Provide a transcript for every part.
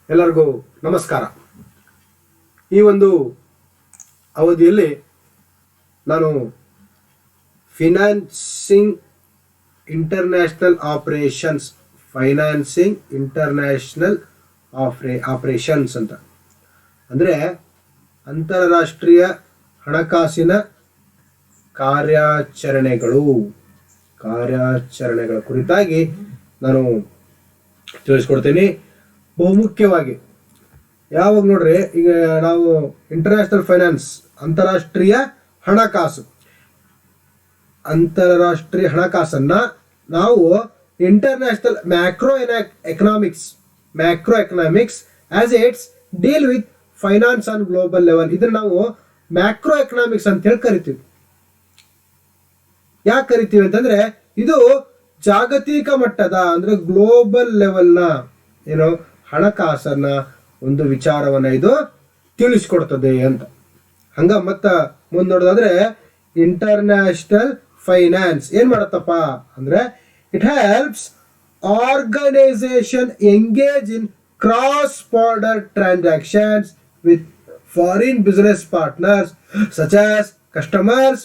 ಎಲ್ಲರಿಗೂ ನಮಸ್ಕಾರ. ಈ ಒಂದು ಅವಧಿಯಲ್ಲಿ ನಾನು ಫೈನಾನ್ಸಿಂಗ್ ಇಂಟರ್ನ್ಯಾಷನಲ್ ಆಪರೇಷನ್ಸ್ ಅಂತ ಅಂದರೆ ಅಂತಾರಾಷ್ಟ್ರೀಯ ಹಣಕಾಸಿನ ಕಾರ್ಯಾಚರಣೆಗಳ ಕುರಿತಾಗಿ ನಾನು ತಿಳಿಸ್ಕೊಡ್ತೀನಿ. ಬಹುಮುಖ್ಯವಾಗಿ ಯಾವಾಗ ನೋಡ್ರಿ, ಈಗ ನಾವು ಇಂಟರ್ನ್ಯಾಷನಲ್ ಫೈನಾನ್ಸ್ ಅಂತಾರಾಷ್ಟ್ರೀಯ ಹಣಕಾಸನ್ನ ನಾವು international macro economics as it's deal with finance on global level, ಇದನ್ನ ನಾವು ಮ್ಯಾಕ್ರೋ ಎಕನಾಮಿಕ್ಸ್ ಅಂತ ಹೇಳಿ ಕರಿತೀವಿ. ಯಾಕೆ ಕರಿತೀವಿ ಅಂತಂದ್ರೆ ಇದು ಜಾಗತಿಕ ಮಟ್ಟದ ಅಂದ್ರೆ ಗ್ಲೋಬಲ್ ಲೆವೆಲ್ನ ಹಣಕಾಸನ್ನ ಒಂದು ವಿಚಾರವನ್ನ ಇದು ತಿಳಿಸ್ಕೊಡ್ತದೆ ಅಂತ. ಹಂಗ ಮತ್ತ ಮುಂದೆ ನೋಡೋದಾದ್ರೆ ಇಂಟರ್ನ್ಯಾಷನಲ್ ಫೈನಾನ್ಸ್ ಏನ್ ಮಾಡತ್ತಪ್ಪ ಅಂದ್ರೆ it helps organisation engage in cross border transactions with foreign business partners such as customers,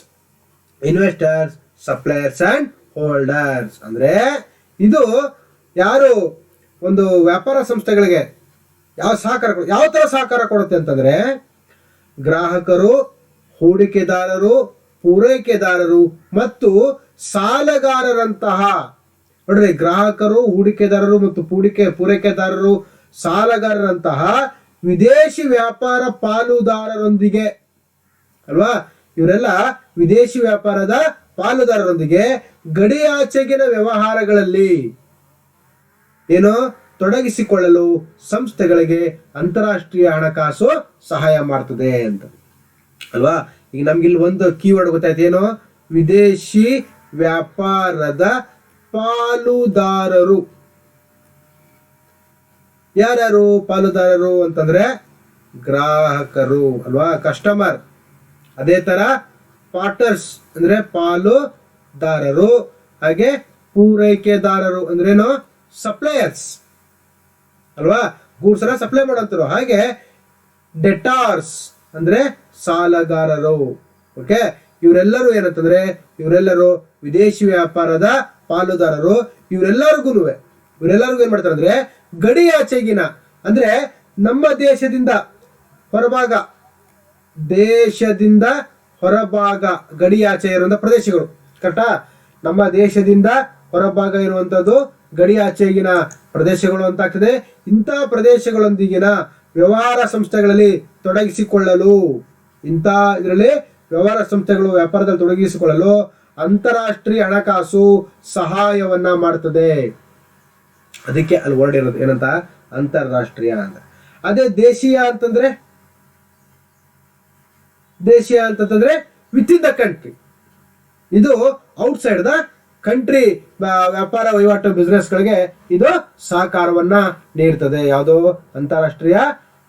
investors, suppliers and holders. ಅಂದ್ರೆ ಇದು ಯಾರು ಒಂದು ವ್ಯಾಪಾರ ಸಂಸ್ಥೆಗಳಿಗೆ ಯಾವ ತರ ಸಹಕಾರ ಕೊಡುತ್ತೆ ಅಂತಂದ್ರೆ ಗ್ರಾಹಕರು, ಹೂಡಿಕೆದಾರರು, ಪೂರೈಕೆದಾರರು ಮತ್ತು ಸಾಲಗಾರರಂತಹ ನೋಡ್ರಿ, ಗ್ರಾಹಕರು, ಹೂಡಿಕೆದಾರರು ಮತ್ತು ಪೂರೈಕೆದಾರರು, ಸಾಲಗಾರರಂತಹ ವಿದೇಶಿ ವ್ಯಾಪಾರ ಪಾಲುದಾರರೊಂದಿಗೆ ಅಲ್ವಾ, ಇವರೆಲ್ಲ ವಿದೇಶಿ ವ್ಯಾಪಾರದ ಪಾಲುದಾರರೊಂದಿಗೆ ಗಡಿಯಾಚೆಗಿನ ವ್ಯವಹಾರಗಳಲ್ಲಿ ತೊಡಗಿಸಿಕೊಳ್ಳಲು ಸಂಸ್ಥೆಗಳಿಗೆ ಅಂತಾರಾಷ್ಟ್ರೀಯ ಹಣಕಾಸು ಸಹಾಯ ಮಾಡ್ತದೆ ಅಂತ ಅಲ್ವಾ. ಈಗ ನಮ್ಗೆ ಇಲ್ಲಿ ಒಂದು ಕೀವರ್ಡ್ ಗೊತ್ತಾಯ್ತು, ಏನು? ವಿದೇಶಿ ವ್ಯಾಪಾರದ ಪಾಲುದಾರರು. ಯಾರ್ಯಾರು ಪಾಲುದಾರರು ಅಂತಂದ್ರೆ ಗ್ರಾಹಕರು ಅಲ್ವಾ, ಕಸ್ಟಮರ್. ಅದೇ ತರ ಪಾರ್ಟ್ನರ್ಸ್ ಅಂದ್ರೆ ಪಾಲುದಾರರು, ಹಾಗೆ ಪೂರೈಕೆದಾರರು ಅಂದ್ರೇನು ಸಪ್ಲೈಯರ್ಸ್ ಅಲ್ವಾ, ಗೂಡ್ಸ್ ಅನ್ನ ಸಪ್ಲೈ ಮಾಡೋಂತರು. ಹಾಗೆ ಡೆಟಾರ್ಸ್ ಅಂದ್ರೆ ಸಾಲಗಾರರು. ಓಕೆ, ಇವರೆಲ್ಲರೂ ಏನಂತಂದ್ರೆ ಇವರೆಲ್ಲರೂ ವಿದೇಶಿ ವ್ಯಾಪಾರದ ಪಾಲುದಾರರು. ಇವರೆಲ್ಲರಿಗೂ ಏನ್ ಮಾಡ್ತಾರೆ ಅಂದ್ರೆ ಗಡಿಯಾಚೆಗಿನ ಅಂದ್ರೆ ನಮ್ಮ ದೇಶದಿಂದ ಹೊರಭಾಗ ಗಡಿಯಾಚೆ ಇರುವಂತಹ ಪ್ರದೇಶಗಳು, ಕರೆಕ್ಟಾ? ನಮ್ಮ ದೇಶದಿಂದ ಹೊರಭಾಗ ಇರುವಂತದ್ದು ಗಡಿಯಾಚೆಗಿನ ಪ್ರದೇಶಗಳು ಅಂತ ಆಗ್ತದೆ. ಇಂತಹ ಪ್ರದೇಶಗಳೊಂದಿಗಿನ ವ್ಯವಹಾರ ಸಂಸ್ಥೆಗಳಲ್ಲಿ ತೊಡಗಿಸಿಕೊಳ್ಳಲು ವ್ಯಾಪಾರದಲ್ಲಿ ತೊಡಗಿಸಿಕೊಳ್ಳಲು ಅಂತಾರಾಷ್ಟ್ರೀಯ ಹಣಕಾಸು ಸಹಾಯವನ್ನ ಮಾಡ್ತದೆ. ಅದಕ್ಕೆ ಅಲ್ಲಿ ವರ್ಡ್ ಇರೋದು ಏನಂತ, ಅಂತಾರಾಷ್ಟ್ರೀಯ ಅಂತ. ಅದೇ ದೇಶೀಯ ಅಂತಂದ್ರೆ ವಿತ್ ಇನ್ ದ ಕಂಟ್ರಿ, ಇದು ಔಟ್ಸೈಡ್ ದ ಕಂಟ್ರಿ ವ್ಯಾಪಾರ ವಹಿವಾಟು ಬಿಸ್ನೆಸ್ ಗಳಿಗೆ ಇದು ಸಹಕಾರವನ್ನ ನೀಡ್ತದೆ. ಯಾವುದೋ ಅಂತಾರಾಷ್ಟ್ರೀಯ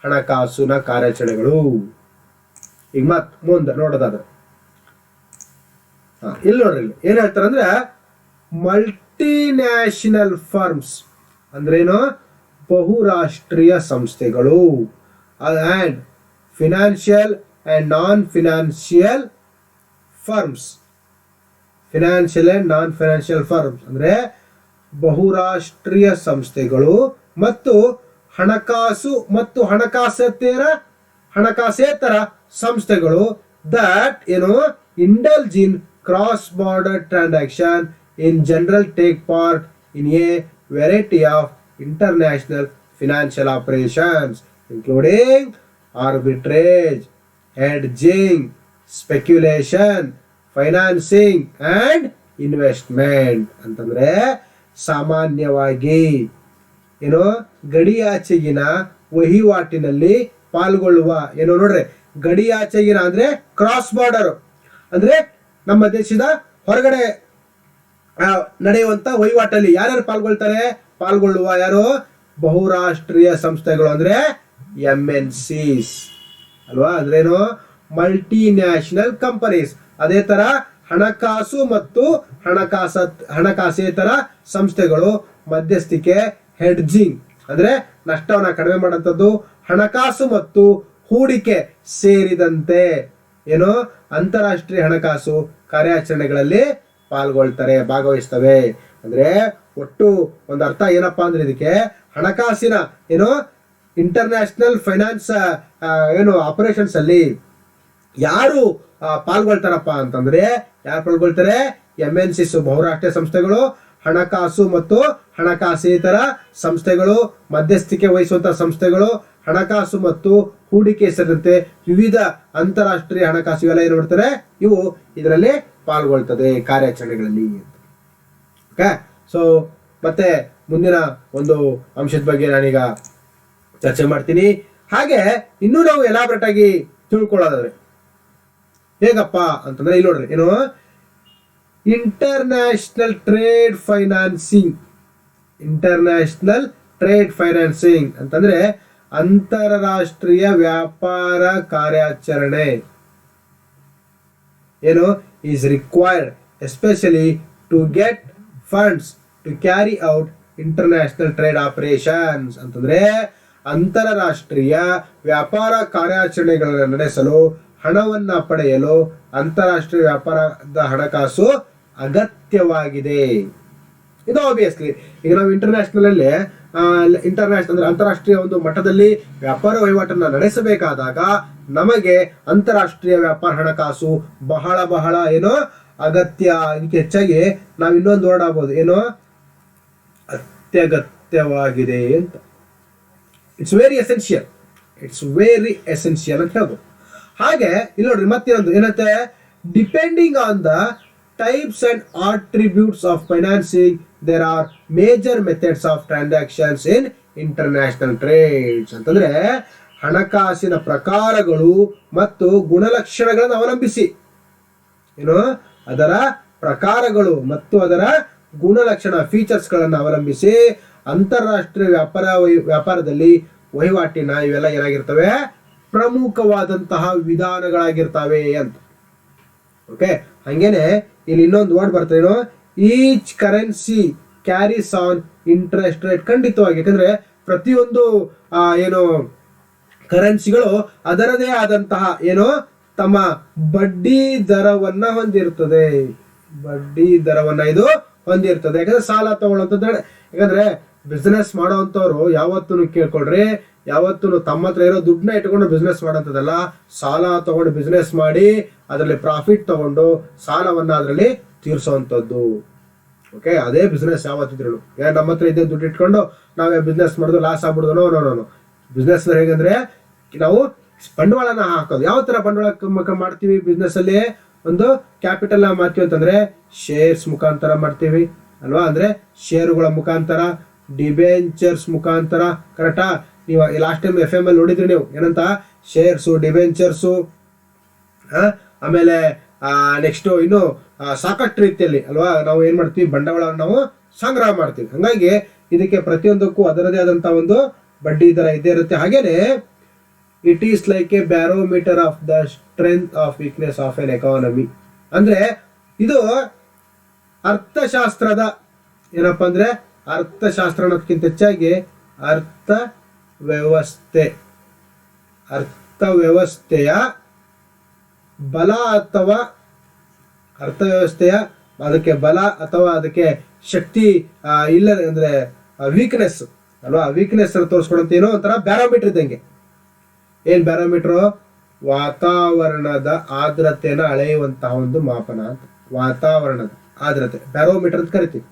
ಹಣಕಾಸಿನ ಕಾರ್ಯಾಚರಣೆಗಳು. ಈಗ ಮುಂದೆ ನೋಡೋದಾದ್ರೆ ಇಲ್ಲಿ ನೋಡ್ರಿ, ಏನ್ ಹೇಳ್ತಾರೆ ಅಂದ್ರೆ ಮಲ್ಟಿನ್ಯಾಷನಲ್ ಫರ್ಮ್ಸ್ ಅಂದ್ರೇನು, ಬಹುರಾಷ್ಟ್ರೀಯ ಸಂಸ್ಥೆಗಳು, and financial and non financial firms. Financial and non financial firms ಅಂದ್ರೆ ಬಹುರಾಷ್ಟ್ರೀಯ ಸಂಸ್ಥೆಗಳು ಮತ್ತು ಹಣಕಾಸು ಮತ್ತು ಹಣಕಾಸೇತರ ಸಂಸ್ಥೆಗಳು that indulge in cross border transaction in general take part in a variety of international financial operations including arbitrage, hedging, speculation, financing and investment. ಅಂತಂದ್ರೆ ಸಾಮಾನ್ಯವಾಗಿ ಗಡಿಯಾಚೆಗಿನ ವಹಿವಾಟಿನಲ್ಲಿ ಪಾಲ್ಗೊಳ್ಳುವ ನೋಡ್ರಿ, ಗಡಿಯಾಚೆಗಿನ ಅಂದ್ರೆ ಕ್ರಾಸ್ ಬಾರ್ಡರ್ ಅಂದ್ರೆ ನಮ್ಮ ದೇಶದ ಹೊರಗಡೆ ನಡೆಯುವಂತ ವಹಿವಾಟಲ್ಲಿ ಯಾರ್ಯಾರು ಪಾಲ್ಗೊಳ್ಳುವ ಯಾರು? ಬಹುರಾಷ್ಟ್ರೀಯ ಸಂಸ್ಥೆಗಳು ಅಂದ್ರೆ MNCs ಅಲ್ವಾ. ಅಂದ್ರೇನು? Multinational companies. ಅದೇ ತರ ಹಣಕಾಸು ಮತ್ತು ಹಣಕಾಸೇತರ ಸಂಸ್ಥೆಗಳು ಮಧ್ಯಸ್ಥಿಕೆ, ಹೆಡ್ಜಿಂಗ್ ಅಂದ್ರೆ ನಷ್ಟವನ್ನ ಕಡಿಮೆ ಮಾಡುವಂಥದ್ದು. ಹಣಕಾಸು ಮತ್ತು ಹೂಡಿಕೆ ಸೇರಿದಂತೆ ಏನು ಅಂತಾರಾಷ್ಟ್ರೀಯ ಹಣಕಾಸು ಕಾರ್ಯಾಚರಣೆಗಳಲ್ಲಿ ಪಾಲ್ಗೊಳ್ತಾರೆ, ಭಾಗವಹಿಸ್ತವೆ. ಅಂದ್ರೆ ಒಟ್ಟು ಒಂದು ಅರ್ಥ ಏನಪ್ಪಾ ಅಂದ್ರೆ ಇದಕ್ಕೆ ಹಣಕಾಸಿನ ಏನು ಇಂಟರ್ನ್ಯಾಷನಲ್ ಫೈನಾನ್ಸ್ ಏನು ಆಪರೇಷನ್ಸ್ ಅಲ್ಲಿ ಯಾರು ಪಾಲ್ಗೊಳ್ತಾರಪ್ಪ ಅಂತಂದ್ರೆ, ಯಾರು ಪಾಲ್ಗೊಳ್ತಾರೆ? MNCs, ಬಹುರಾಷ್ಟ್ರೀಯ ಸಂಸ್ಥೆಗಳು, ಹಣಕಾಸು ಮತ್ತು ಹಣಕಾಸೇತರ ಸಂಸ್ಥೆಗಳು, ಮಧ್ಯಸ್ಥಿಕೆ ವಹಿಸುವಂತಹ ಸಂಸ್ಥೆಗಳು, ಹಣಕಾಸು ಮತ್ತು ಹೂಡಿಕೆ ಸೇರಿದಂತೆ ವಿವಿಧ ಅಂತಾರಾಷ್ಟ್ರೀಯ ಹಣಕಾಸು ಇವೆಲ್ಲ ಏನು ಮಾಡ್ತಾರೆ, ಇವು ಇದರಲ್ಲಿ ಪಾಲ್ಗೊಳ್ತದೆ ಕಾರ್ಯಾಚರಣೆಗಳಲ್ಲಿ. ಓಕೆ, ಸೊ ಮತ್ತೆ ಮುಂದಿನ ಒಂದು ಅಂಶದ ಬಗ್ಗೆ ನಾನೀಗ ಚರ್ಚೆ ಮಾಡ್ತೀನಿ. ಹಾಗೆ ಇನ್ನೂ ನಾವು ಎಲಾಬ್ರೇಟ್ ಆಗಿ ತಿಳ್ಕೊಳ್ಳೋದಾದ್ರೆ ಹೇಗಪ್ಪ ಅಂತಂದ್ರೆ ಇಲ್ಲಿ ನೋಡ್ರಿ, ಏನು international trade financing. International trade financing ಅಂತಂದ್ರೆ ಅಂತಾರಾಷ್ಟ್ರೀಯ ವ್ಯಾಪಾರ ಕಾರ್ಯಾಚರಣೆ ಏನು is required especially to get funds to carry out international trade operations. ಅಂತಂದ್ರೆ ಅಂತಾರಾಷ್ಟ್ರೀಯ ವ್ಯಾಪಾರ ಕಾರ್ಯಾಚರಣೆಗಳನ್ನು ನಡೆಸಲು ಹಣವನ್ನ ಪಡೆಯಲು ಅಂತಾರಾಷ್ಟ್ರೀಯ ವ್ಯಾಪಾರದ ಹಣಕಾಸು ಅಗತ್ಯವಾಗಿದೆ. ಇದು ಆಬ್ವಿಯಸ್ಲಿ ಈಗ ನಾವು ಇಂಟರ್ನ್ಯಾಷನಲ್ ಅಲ್ಲಿ ಇಂಟರ್ನ್ಯಾಷನಲ್ ಅಂದ್ರೆ ಅಂತಾರಾಷ್ಟ್ರೀಯ ಒಂದು ಮಟ್ಟದಲ್ಲಿ ವ್ಯಾಪಾರ ವಹಿವಾಟನ್ನ ನಡೆಸಬೇಕಾದಾಗ ನಮಗೆ ಅಂತಾರಾಷ್ಟ್ರೀಯ ವ್ಯಾಪಾರ ಹಣಕಾಸು ಬಹಳ ಬಹಳ ಏನೋ ಅಗತ್ಯ. ಇದಕ್ಕೆ ಹೆಚ್ಚಾಗಿ ನಾವು ಇನ್ನೊಂದು ವರ್ಡ್ ಆಗ್ಬೋದು, ಏನೋ ಅತ್ಯಗತ್ಯವಾಗಿದೆ ಅಂತ. It's very essential, it's very essential ಅಂತ ಹೇಳ್ಬೋದು. ಹಾಗೆ ಇಲ್ಲಿ ನೋಡ್ರಿ ಮತ್ತೇನೊಂದು ಏನಂತೆ, depending on the types and attributes of financing there are major methods of transactions in international trades. ಅಂತಂದ್ರೆ ಹಣಕಾಸಿನ ಪ್ರಕಾರಗಳು ಮತ್ತು ಗುಣಲಕ್ಷಣಗಳನ್ನು ಅವಲಂಬಿಸಿ ಏನು ಅದರ ಪ್ರಕಾರಗಳು ಮತ್ತು ಅದರ ಗುಣಲಕ್ಷಣ ಫೀಚರ್ಸ್ಗಳನ್ನು ಅವಲಂಬಿಸಿ ಅಂತಾರಾಷ್ಟ್ರೀಯ ವ್ಯಾಪಾರದಲ್ಲಿ ವಹಿವಾಟಿನ ಇವೆಲ್ಲ ಏನಾಗಿರ್ತವೆ, ಪ್ರಮುಖವಾದಂತಹ ವಿಧಾನಗಳಾಗಿರ್ತವೆ ಅಂತ. ಓಕೆ, ಹಂಗೇನೆ ಇಲ್ಲಿ ಇನ್ನೊಂದು ವರ್ಡ್ ಬರ್ತದೆ, ಏನು each currency carries on interest rate. ಖಂಡಿತವಾಗಿ, ಯಾಕಂದ್ರೆ ಪ್ರತಿಯೊಂದು ಏನು ಕರೆನ್ಸಿಗಳು ಅದರದೇ ಆದಂತಹ ಏನು ತಮ್ಮ ಬಡ್ಡಿ ದರವನ್ನ ಹೊಂದಿರ್ತದೆ. ಬಡ್ಡಿ ದರವನ್ನ ಇದು ಹೊಂದಿರ್ತದೆ. ಯಾಕಂದ್ರೆ ಸಾಲ ತಗೊಳ್ಳೋಂಥದ್ದು, ಯಾಕಂದ್ರೆ ಬಿಸ್ನೆಸ್ ಮಾಡೋವಂಥವ್ರು ಯಾವತ್ತೂ ಕೇಳ್ಕೊಳ್ರಿ, ಯಾವತ್ತೂ ತಮ್ಮ ಹತ್ರ ಇರೋ ದುಡ್ಡನ್ನ ಇಟ್ಕೊಂಡು ಬಿಸ್ನೆಸ್ ಮಾಡೋಂಥದ್ದಲ್ಲ. ಸಾಲ ತಗೊಂಡು ಬಿಸ್ನೆಸ್ ಮಾಡಿ ಅದರಲ್ಲಿ ಪ್ರಾಫಿಟ್ ತಗೊಂಡು ಸಾಲವನ್ನ ಅದರಲ್ಲಿ ತೀರ್ಸೋವಂಥದ್ದು. ಓಕೆ, ಅದೇ ಬಿಸ್ನೆಸ್ ಯಾವತ್ತಿದ್ರು. ನಮ್ಮ ಹತ್ರ ಇದ್ದೇ ದುಡ್ಡು ಇಟ್ಕೊಂಡು ನಾವೇ ಬಿಸ್ನೆಸ್ ಮಾಡೋದು ಲಾಸ್ ಆಗ್ಬಿಡೋದು. ನೋ ನೋ ನೋ ಬಿಸ್ನೆಸ್ ಹೇಗಂದ್ರೆ ನಾವು ಬಂಡವಾಳನ ಹಾಕೋದು. ಯಾವ ತರ ಬಂಡವಾಳ ಮಾಡ್ತೀವಿ ಬಿಸ್ನೆಸ್ ಅಲ್ಲಿ? ಒಂದು ಕ್ಯಾಪಿಟಲ್ ಮಾಡ್ತೀವಿ ಅಂತಂದ್ರೆ ಶೇರ್ಸ್ ಮುಖಾಂತರ ಮಾಡ್ತೀವಿ ಅಲ್ವಾ? ಅಂದ್ರೆ ಷೇರುಗಳ ಮುಖಾಂತರ, ಡಿಬೆಂಚರ್ಸ್ ಮುಖಾಂತರ. ಕರೆಕ್ಟಾ? ನೀವು ಲಾಸ್ಟ್ ಟೈಮ್ FM ಅಲ್ಲಿ ನೋಡಿದ್ರಿ ನೀವು, ಏನಂತ ಶೇರ್ಸು, ಡಿಬೆಂಚರ್ಸು, ಆಮೇಲೆ ನೆಕ್ಸ್ಟ್ ಇನ್ನು ಸಾಕಷ್ಟು ರೀತಿಯಲ್ಲಿ ಅಲ್ವಾ ನಾವು ಏನ್ ಮಾಡ್ತೀವಿ, ಬಂಡವಾಳವನ್ನು ನಾವು ಸಂಗ್ರಹ ಮಾಡ್ತೀವಿ. ಹಂಗಾಗಿ ಇದಕ್ಕೆ ಪ್ರತಿಯೊಂದಕ್ಕೂ ಅದರದೇ ಆದಂತಹ ಒಂದು ಬಡ್ಡಿ ದರ ಇದ್ದೇ ಇರುತ್ತೆ. ಹಾಗೇನೆ it is like A barometer of the strength of weakness of an economy. ಅಂದ್ರೆ ಇದು ಅರ್ಥಶಾಸ್ತ್ರದ ಏನಪ್ಪಾ ಅಂದ್ರೆ ಅರ್ಥಶಾಸ್ತ್ರ ಅನ್ನೋದಕ್ಕಿಂತ ಹೆಚ್ಚಾಗಿ ಅರ್ಥವ್ಯವಸ್ಥೆಯ ಬಲ ಅಥವಾ ಅರ್ಥವ್ಯವಸ್ಥೆಯ ಅದಕ್ಕೆ ಬಲ ಅಥವಾ ಅದಕ್ಕೆ ಶಕ್ತಿ ಇಲ್ಲ ಅಂದ್ರೆ ವೀಕ್ನೆಸ್ ಅಲ್ವಾ? ವೀಕ್ನೆಸ್ ತೋರಿಸ್ಕೊಡಂತ ಏನೋ ಒಂಥರ ಬ್ಯಾರೋಮೀಟರ್ ಇದ್ದಂಗೆ. ಏನ್ ಬ್ಯಾರೋಮೀಟರ್? ವಾತಾವರಣದ ಆರ್ದ್ರತೆಯನ್ನು ಅಳೆಯುವಂತಹ ಒಂದು ಮಾಪನ ಅಂತ. ವಾತಾವರಣದ ಆರ್ದ್ರತೆ ಬ್ಯಾರೋಮೀಟರ್ ಅಂತ ಕರಿತೀವಿ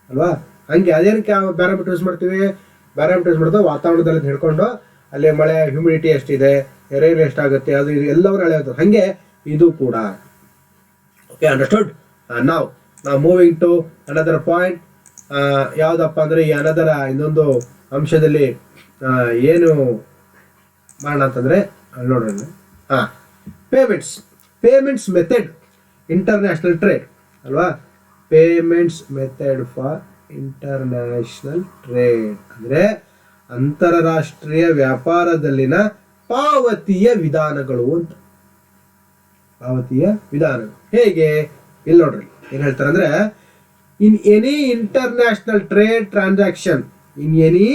ಅಲ್ವಾ? ಹಂಗೆ ಅದೇನಕ್ಕೆ ಬ್ಯಾರೋಮೀಟರ್ ಯೂಸ್ ಮಾಡ್ತೀವಿ? ಬ್ಯಾರೋಮೀಟರ್ ಯೂಸ್ ಮಾಡೋದು ವಾತಾವರಣದಲ್ಲಿ ಹಿಡ್ಕೊಂಡು ಅಲ್ಲಿ ಮಳೆ ಹ್ಯೂಮಿಡಿಟಿ ಎಷ್ಟಿದೆ, ಎರೇರ್ ಎಷ್ಟಾಗುತ್ತೆ, ಅದು ಇದು ಎಲ್ಲವನ್ನ ಅಳೆಯೋದು. ಹಂಗೆ ಇದು ಕೂಡ. Okay, understood. ನಾವು ಮೂವಿಂಗ್ ಟು ಅನದರ್ ಪಾಯಿಂಟ್. ಯಾವ್ದಪ್ಪ ಅಂದ್ರೆ ಈ ಅನದರ ಇನ್ನೊಂದು ಅಂಶದಲ್ಲಿ ಏನು ಮಾಡೋಣ ಅಂತಂದ್ರೆ ನೋಡೋಣ. ಪೇಮೆಂಟ್ಸ್ ಮೆಥಡ್ ಇಂಟರ್ನ್ಯಾಷನಲ್ ಟ್ರೇಡ್ ಅಲ್ವಾ? Payments method for international trade ಅಂದ್ರೆ ಅಂತಾರಾಷ್ಟ್ರೀಯ ವ್ಯಾಪಾರದಲ್ಲಿನ ಪಾವತಿಯ ವಿಧಾನಗಳು ಅಂತ. ಪಾವತಿಯ ವಿಧಾನಗಳು ಹೇಗೆ? ಇಲ್ಲಿ ನೋಡ್ರಿ ಏನ್ ಹೇಳ್ತಾರೆ ಅಂದ್ರೆ, in any international trade transaction, in any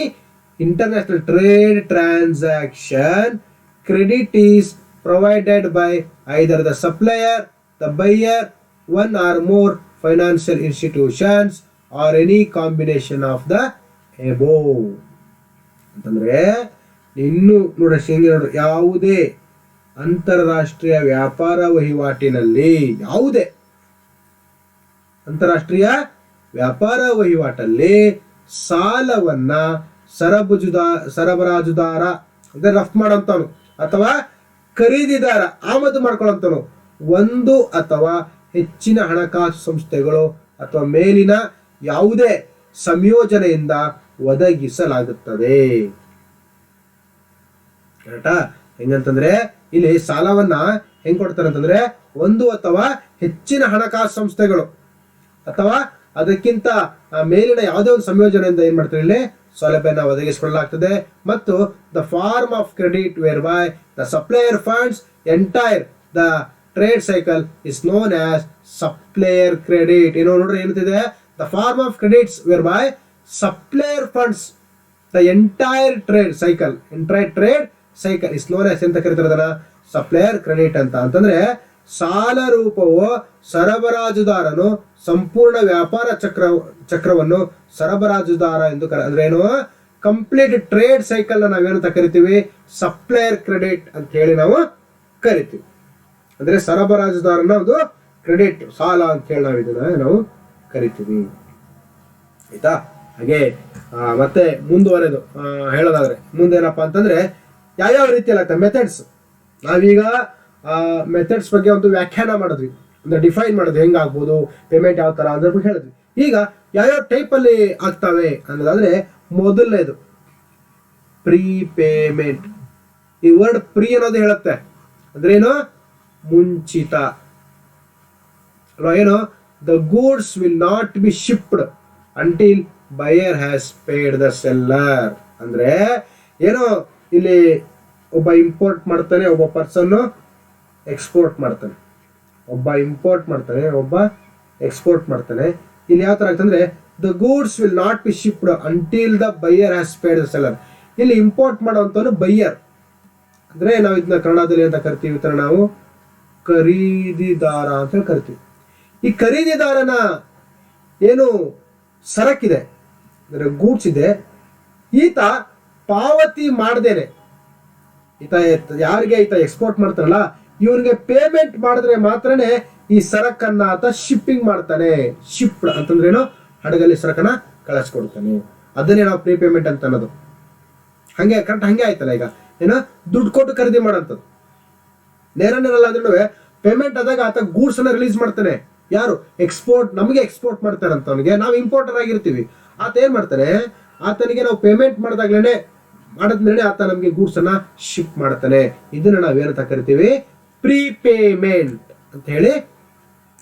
international trade transaction, credit is provided by either the supplier, the buyer, one or more financial institutions, or any combination of the above. ಅಂತಂದ್ರೆ ಇನ್ನು ನೋಡ್ರಿ ಯಾವುದೇ ಅಂತಾರಾಷ್ಟ್ರೀಯ ವ್ಯಾಪಾರ ವಹಿವಾಟಿನಲ್ಲಿ ಅಂತಾರಾಷ್ಟ್ರೀಯ ವ್ಯಾಪಾರ ವಹಿವಾಟಲ್ಲಿ ಸಾಲವನ್ನ ಸರಬರಾಜುದಾರ ಅಂದ್ರೆ ರಫ್ತು ಮಾಡೋಂಥವನು ಅಥವಾ ಖರೀದಿದಾರ ಆಮದು ಮಾಡ್ಕೊಳ್ಳೋಂಥವನು ಒಂದು ಅಥವಾ ಹೆಚ್ಚಿನ ಹಣಕಾಸು ಸಂಸ್ಥೆಗಳು ಅಥವಾ ಮೇಲಿನ ಯಾವುದೇ ಸಂಯೋಜನೆಯಿಂದ ಒದಗಿಸಲಾಗುತ್ತದೆ. ಕರೆಕ್ಟಾ? ಹೆಂಗಂತಂದ್ರೆ ಇಲ್ಲಿ ಸಾಲವನ್ನ ಹೆಂಗ್ ಕೊಡ್ತಾರೆ ಅಂತಂದ್ರೆ ಒಂದು ಅಥವಾ ಹೆಚ್ಚಿನ ಹಣಕಾಸು ಸಂಸ್ಥೆಗಳು ಅಥವಾ ಅದಕ್ಕಿಂತ ಮೇಲಿನ ಯಾವುದೇ ಒಂದು ಸಂಯೋಜನೆಯಿಂದ ಏನ್ ಮಾಡ್ತಾರೆ ಇಲ್ಲಿ ಸೌಲಭ್ಯನ ಒದಗಿಸಿಕೊಳ್ಳಲಾಗ್ತದೆ. ಮತ್ತು the form of credit whereby the supplier funds entire the trade cycle is known as supplier credit. ಏನೋ ನೋಡ್ರಿ ಏನಂತಿದೆ, the form of credits whereby supplier funds the entire trade cycle is known as ಅಂತ ಕರೀತಾರೆ ಅದನ್ನ supplier credit ಅಂತ. ಅಂತಂದ್ರೆ ಸಾಲ ರೂಪವು ಸರಬರಾಜುದಾರನು ಸಂಪೂರ್ಣ ವ್ಯಾಪಾರ ಚಕ್ರವನ್ನು ಸರಬರಾಜುದಾರ ಎಂದು ಅಂದ್ರೆ ಏನು, ಕಂಪ್ಲೀಟ್ ಟ್ರೇಡ್ ಸೈಕಲ್ ನಾವೇನಂತ ಕರಿತೀವಿ, ಸಪ್ಲೈಯರ್ ಕ್ರೆಡಿಟ್ ಅಂತ ಹೇಳಿ ನಾವು ಕರಿತೀವಿ. ಅಂದ್ರೆ ಸರಬರಾಜುದಾರನ ಒಂದು ಕ್ರೆಡಿಟ್ ಸಾಲ ಅಂತ ಹೇಳಿ ನಾವು ಇದನ್ನ ನಾವು ಕರಿತೀವಿ. ಆಯ್ತಾ? ಹಾಗೆ ಮತ್ತೆ ಮುಂದುವರೆದು ಹೇಳೋದಾದ್ರೆ ಮುಂದೇನಪ್ಪಾ ಅಂತಂದ್ರೆ ಯಾವ್ಯಾವ ರೀತಿಯಲ್ಲಿ ಮೆಥಡ್ಸ್, ನಾವೀಗ ಮೆಥಡ್ಸ್ ಬಗ್ಗೆ ಒಂದು ವ್ಯಾಖ್ಯಾನ ಮಾಡಿದ್ವಿ, ಅಂದ್ರೆ ಡಿಫೈನ್ ಮಾಡಿದ್ವಿ ಹೆಂಗಾಗ್ಬೋದು, ಪೇಮೆಂಟ್ ಯಾವ ತರ ಅಂದ್ರೆ ಹೇಳಿದ್ವಿ. ಈಗ ಯಾವ್ಯಾವ ಟೈಪ್ ಅಲ್ಲಿ ಆಗ್ತವೆ ಅನ್ನೋದಾದ್ರೆ ಮೊದಲನೇದು ಪ್ರೀ ಪೇಮೆಂಟ್. ಈ ವರ್ಡ್ ಪ್ರೀ ಅನ್ನೋದು ಹೇಳುತ್ತೆ ಅಂದ್ರೆ ಏನು, ಮುಂಚಿತ ಅಲ್ವಾ? ಏನು, the goods will not be shipped until buyer has paid the seller. ಅಂದ್ರೆ ಏನೋ ಇಲ್ಲಿ ಒಬ್ಬ ಇಂಪೋರ್ಟ್ ಮಾಡ್ತಾನೆ, ಒಬ್ಬ ಪರ್ಸನ್ ಎಕ್ಸ್ಪೋರ್ಟ್ ಮಾಡ್ತಾನೆ, ಒಬ್ಬ ಇಂಪೋರ್ಟ್ ಮಾಡ್ತಾನೆ, ಒಬ್ಬ ಎಕ್ಸ್ಪೋರ್ಟ್ ಮಾಡ್ತಾನೆ. ಇಲ್ಲಿ ಯಾವ ತರ ಆಗ್ತಂದ್ರೆ the goods will not be shipped until the buyer has paid the seller. ಇಲ್ಲಿ ಇಂಪೋರ್ಟ್ ಮಾಡುವಂತವನು ಬೈಯರ್, ಅಂದ್ರೆ ನಾವು ಇದನ್ನ ಕನ್ನಡದಲ್ಲಿ ಅಂತ ಕರಿತೀವಿ, ಈ ತರ ನಾವು ಖರೀದಿದಾರ ಅಂತ ಹೇಳಿ ಕರಿತೀವಿ. ಈ ಖರೀದಿದಾರನ ಏನು ಸರಕಿದೆ ಅಂದ್ರೆ ಗೂಡ್ಸ್ ಇದೆ, ಈತ ಪಾವತಿ ಮಾಡ್ದೇನೆ ಯಾರಿಗೆ ಈತ ಎಕ್ಸ್ಪೋರ್ಟ್ ಮಾಡ್ತಾರಲ್ಲ ಇವನಿಗೆ ಪೇಮೆಂಟ್ ಮಾಡಿದ್ರೆ ಮಾತ್ರನೇ ಈ ಸರಕನ್ನ ಆತ ಶಿಪ್ಪಿಂಗ್ ಮಾಡ್ತಾನೆ. ಶಿಪ್ಡ್ ಅಂತಂದ್ರೇನು, ಹಡಗಲ್ಲಿ ಸರಕನ್ನ ಕಳಿಸ್ಕೊಡ್ತಾನೆ. ಅದನ್ನೇ ನಾವು ಪ್ರೀ ಪೇಮೆಂಟ್ ಅಂತ ಅನ್ನೋದು. ಹಂಗೆ ಕರೆಕ್ಟ್ ಹಂಗೆ ಆಯ್ತಲ್ಲ, ಈಗ ಏನೋ ದುಡ್ಡು ಕೊಟ್ಟು ಖರೀದಿ ಮಾಡೋಂಥದ್ದು ನೇರಲ್ಲ ಅಂದ್ರೂ ಪೇಮೆಂಟ್ ಆದಾಗ ಆತ ಗೂಡ್ಸ್ ಅನ್ನ ರಿಲೀಸ್ ಮಾಡ್ತಾನೆ. ಯಾರು ಎಕ್ಸ್ಪೋರ್ಟ್, ನಮಗೆ ಎಕ್ಸ್ಪೋರ್ಟ್ ಮಾಡ್ತಾರೆ ಅಂತ ಅವನಿಗೆ, ನಾವು ಇಂಪೋರ್ಟರ್ ಆಗಿರ್ತೀವಿ. ಆತ ಏನ್ ಮಾಡ್ತಾನೆ, ಆತನಿಗೆ ನಾವು ಪೇಮೆಂಟ್ ಮಾಡಿದ್ಮೇಲೆ ಆತ ನಮಗೆ ಗೂಡ್ಸ್ ಅನ್ನ ಶಿಪ್ ಮಾಡ್ತಾನೆ. ಇದನ್ನ ನಾವೇನಂತ ಕರಿತೀವಿ, ಪ್ರೀ ಪೇಮೆಂಟ್ ಅಂತ ಹೇಳಿ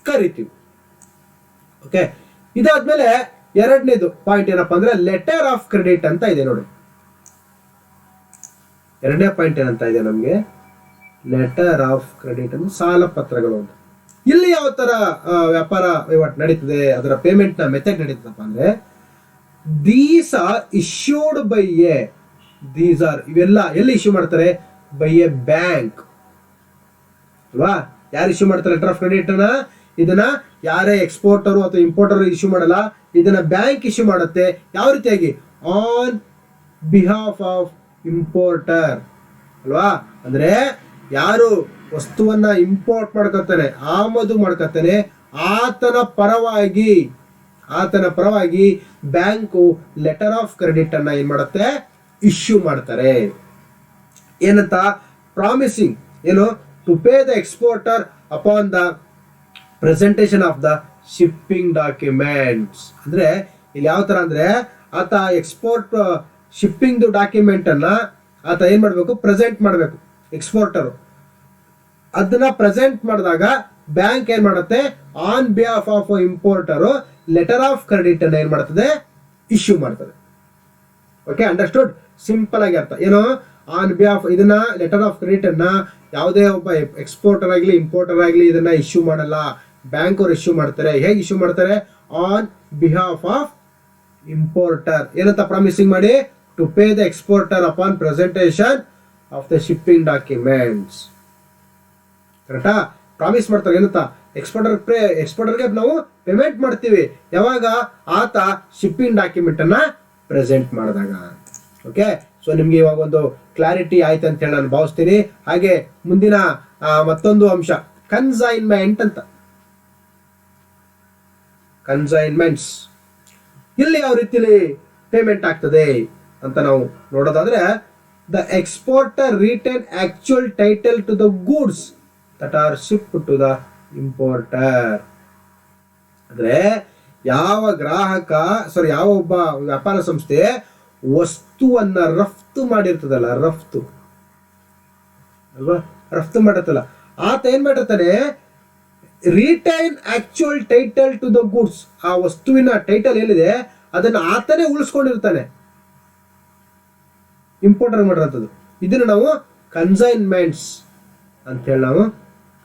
ಕರಿತೀವಿ. ಓಕೆ, ಇದಾದ್ಮೇಲೆ ಎರಡನೇದು ಪಾಯಿಂಟ್ ಏನಪ್ಪಾ ಅಂದ್ರೆ ಲೆಟರ್ ಆಫ್ ಕ್ರೆಡಿಟ್ ಅಂತ ಇದೆ ನೋಡಿ. ಎರಡನೇ ಪಾಯಿಂಟ್ ಏನಂತ ಇದೆ ನಮ್ಗೆ, ಲೆಟರ್ ಆಫ್ ಕ್ರೆಡಿಟ್ ಅಂದ್ರೆ ಸಾಲ ಪತ್ರಗಳು ಅಂತ. ಇಲ್ಲಿ ಯಾವ ತರ ವ್ಯಾಪಾರ ವಹಿವಾಟು ನಡೀತದೆ, ಅದರ ಪೇಮೆಂಟ್ ನ ಮೆಥಡ್ ನಡೀತದಪ್ಪ ಅಂದ್ರೆ these are issued by A, these are ಇವೆಲ್ಲ ಎಲ್ಲಿ ಇಶ್ಯೂ ಮಾಡ್ತಾರೆ, ಬೈ ಎ ಬ್ಯಾಂಕ್ ಅಲ್ವಾ? ಯಾರು ಇಶ್ಯೂ ಮಾಡ್ತಾರೆ ಲೆಟರ್ ಆಫ್ ಕ್ರೆಡಿಟ್ ಅನ್ನ? ಇದನ್ನ ಯಾರೇ ಎಕ್ಸ್ಪೋರ್ಟರ್ ಅಥವಾ ಇಂಪೋರ್ಟರ್ ಇಶ್ಯೂ ಮಾಡಲ್ಲ, ಇದನ್ನ ಬ್ಯಾಂಕ್ ಇಶ್ಯೂ ಮಾಡುತ್ತೆ. ಯಾವ ರೀತಿಯಾಗಿ, ಆನ್ ಬಿಹಾಫ್ ಆಫ್ ಇಂಪೋರ್ಟರ್ ಅಲ್ವಾ? ಅಂದ್ರೆ ಯಾರು ವಸ್ತುವನ್ನ ಇಂಪೋರ್ಟ್ ಮಾಡ್ಕೊತಾನೆ, ಆಮದು ಮಾಡ್ಕೊತಾನೆ, ಆತನ ಪರವಾಗಿ ಬ್ಯಾಂಕು ಲೆಟರ್ ಆಫ್ ಕ್ರೆಡಿಟ್ ಅನ್ನ ಏನ್ ಮಾಡುತ್ತೆ, ಇಶ್ಯೂ ಮಾಡ್ತಾರೆ. ಏನಂತ, ಪ್ರಾಮಿಸಿಂಗ್ ಏನು, to pay the exporter upon the presentation of the shipping documents. ಅಂದ್ರೆ ಇಲ್ಲಿ ಯಾವ ತರ ಅಂದ್ರೆ ಆತ ಎಕ್ಸ್ಪೋರ್ಟ್ ಶಿಪ್ಪಿಂಗ್ ಡಾಕ್ಯುಮೆಂಟ್ ಅನ್ನ ಆತ ಏನ್ ಮಾಡ್ಬೇಕು, ಪ್ರೆಸೆಂಟ್ ಮಾಡ್ಬೇಕು ಎಕ್ಸ್ಪೋರ್ಟರ್. ಅದನ್ನ ಪ್ರೆಸೆಂಟ್ ಮಾಡಿದಾಗ ಬ್ಯಾಂಕ್ ಏನ್ ಮಾಡುತ್ತೆ, on behalf of importer letter of credit ಅನ್ನ ಏನ್ ಮಾಡ್ತದೆ, ಇಶ್ಯೂ ಮಾಡ್ತದೆ. Okay, understood? ಸಿಂಪಲ್ ಆಗಿ ಅರ್ಥ ಏನು, ಆನ್ ಬಿಹಾಫ್ ಇದನ್ನ ಲೆಟರ್ ಆಫ್ ಕ್ರೆಡಿಟ್ ಅನ್ನ ಯಾವುದೇ ಒಬ್ಬ ಎಕ್ಸ್ಪೋರ್ಟರ್ ಆಗಲಿ ಇಂಪೋರ್ಟರ್ ಆಗಲಿ ಇದನ್ನ ಇಶ್ಯೂ ಮಾಡಲ್ಲ, ಬ್ಯಾಂಕ್ ಅವ್ರು ಇಶ್ಯೂ ಮಾಡ್ತಾರೆ. ಹೇಗೆ ಇಶ್ಯೂ ಮಾಡ್ತಾರೆ, ಆನ್ ಬಿಹಾಫ್ ಆಫ್ ಇಂಪೋರ್ಟರ್. ಏನಂತ ಪ್ರಾಮಿಸಿಂಗ್ ಮಾಡಿ, to pay the exporter upon presentation of the shipping documents. ಕರೆಕ್ಟಾ? ಪ್ರಾಮಿಸ್ ಮಾಡ್ತಾರೆ ಏನಂತ, ಎಕ್ಸ್ಪೋರ್ಟರ್ಗೆ ನಾವು ಪೇಮೆಂಟ್ ಮಾಡ್ತೀವಿ ಯಾವಾಗ ಆತ ಶಿಪ್ಪಿಂಗ್ ಡಾಕ್ಯುಮೆಂಟ್ ಅನ್ನ ಪ್ರೆಸೆಂಟ್ ಮಾಡಿದಾಗ. ಓಕೆ, ಸೊ ನಿಮ್ಗೆ ಇವಾಗ ಒಂದು ಕ್ಲಾರಿಟಿ ಆಯ್ತು ಅಂತ ಹೇಳಿ ನಾನು ಭಾವಿಸ್ತೀನಿ. ಹಾಗೆ ಮುಂದಿನ ಮತ್ತೊಂದು ಅಂಶ ಕನ್ಸೈನ್ಮೆಂಟ್ ಅಂತ. ಕನ್ಸೈನ್ಮೆಂಟ್ಸ್ ಇಲ್ಲಿ ಯಾವ ರೀತಿಲಿ ಪೇಮೆಂಟ್ ಆಗ್ತದೆ ಅಂತ ನಾವು ನೋಡೋದಾದ್ರೆ, the exporter retain actual title to the goods that are shipped to the importer. ಅಂದ್ರೆ ಯಾವ ಯಾವ ಒಬ್ಬ ವ್ಯಾಪಾರ ಸಂಸ್ಥೆ ವಸ್ತುವನ್ನ ರಫ್ತು ಮಾಡಿರ್ತದಲ್ಲ, ರಫ್ತು ಮಾಡಿರ್ತಲ್ಲ, ಆತ ಏನ್ ಮಾಡಿರ್ತಾನೆ, retain actual title to the goods. ಆ ವಸ್ತುವಿನ ಟೈಟಲ್ ಏನಿದೆ ಅದನ್ನ ಆತನೇ ಉಳಿಸ್ಕೊಂಡಿರ್ತಾನೆ, ಇಂಪೋರ್ಟರ್ ಮಾಡಿರೋಂಥದ್ದು. ಇದನ್ನ ನಾವು ಕನ್ಸೈನ್ಮೆಂಟ್ಸ್ ಅಂತ ಹೇಳಿ ನಾವು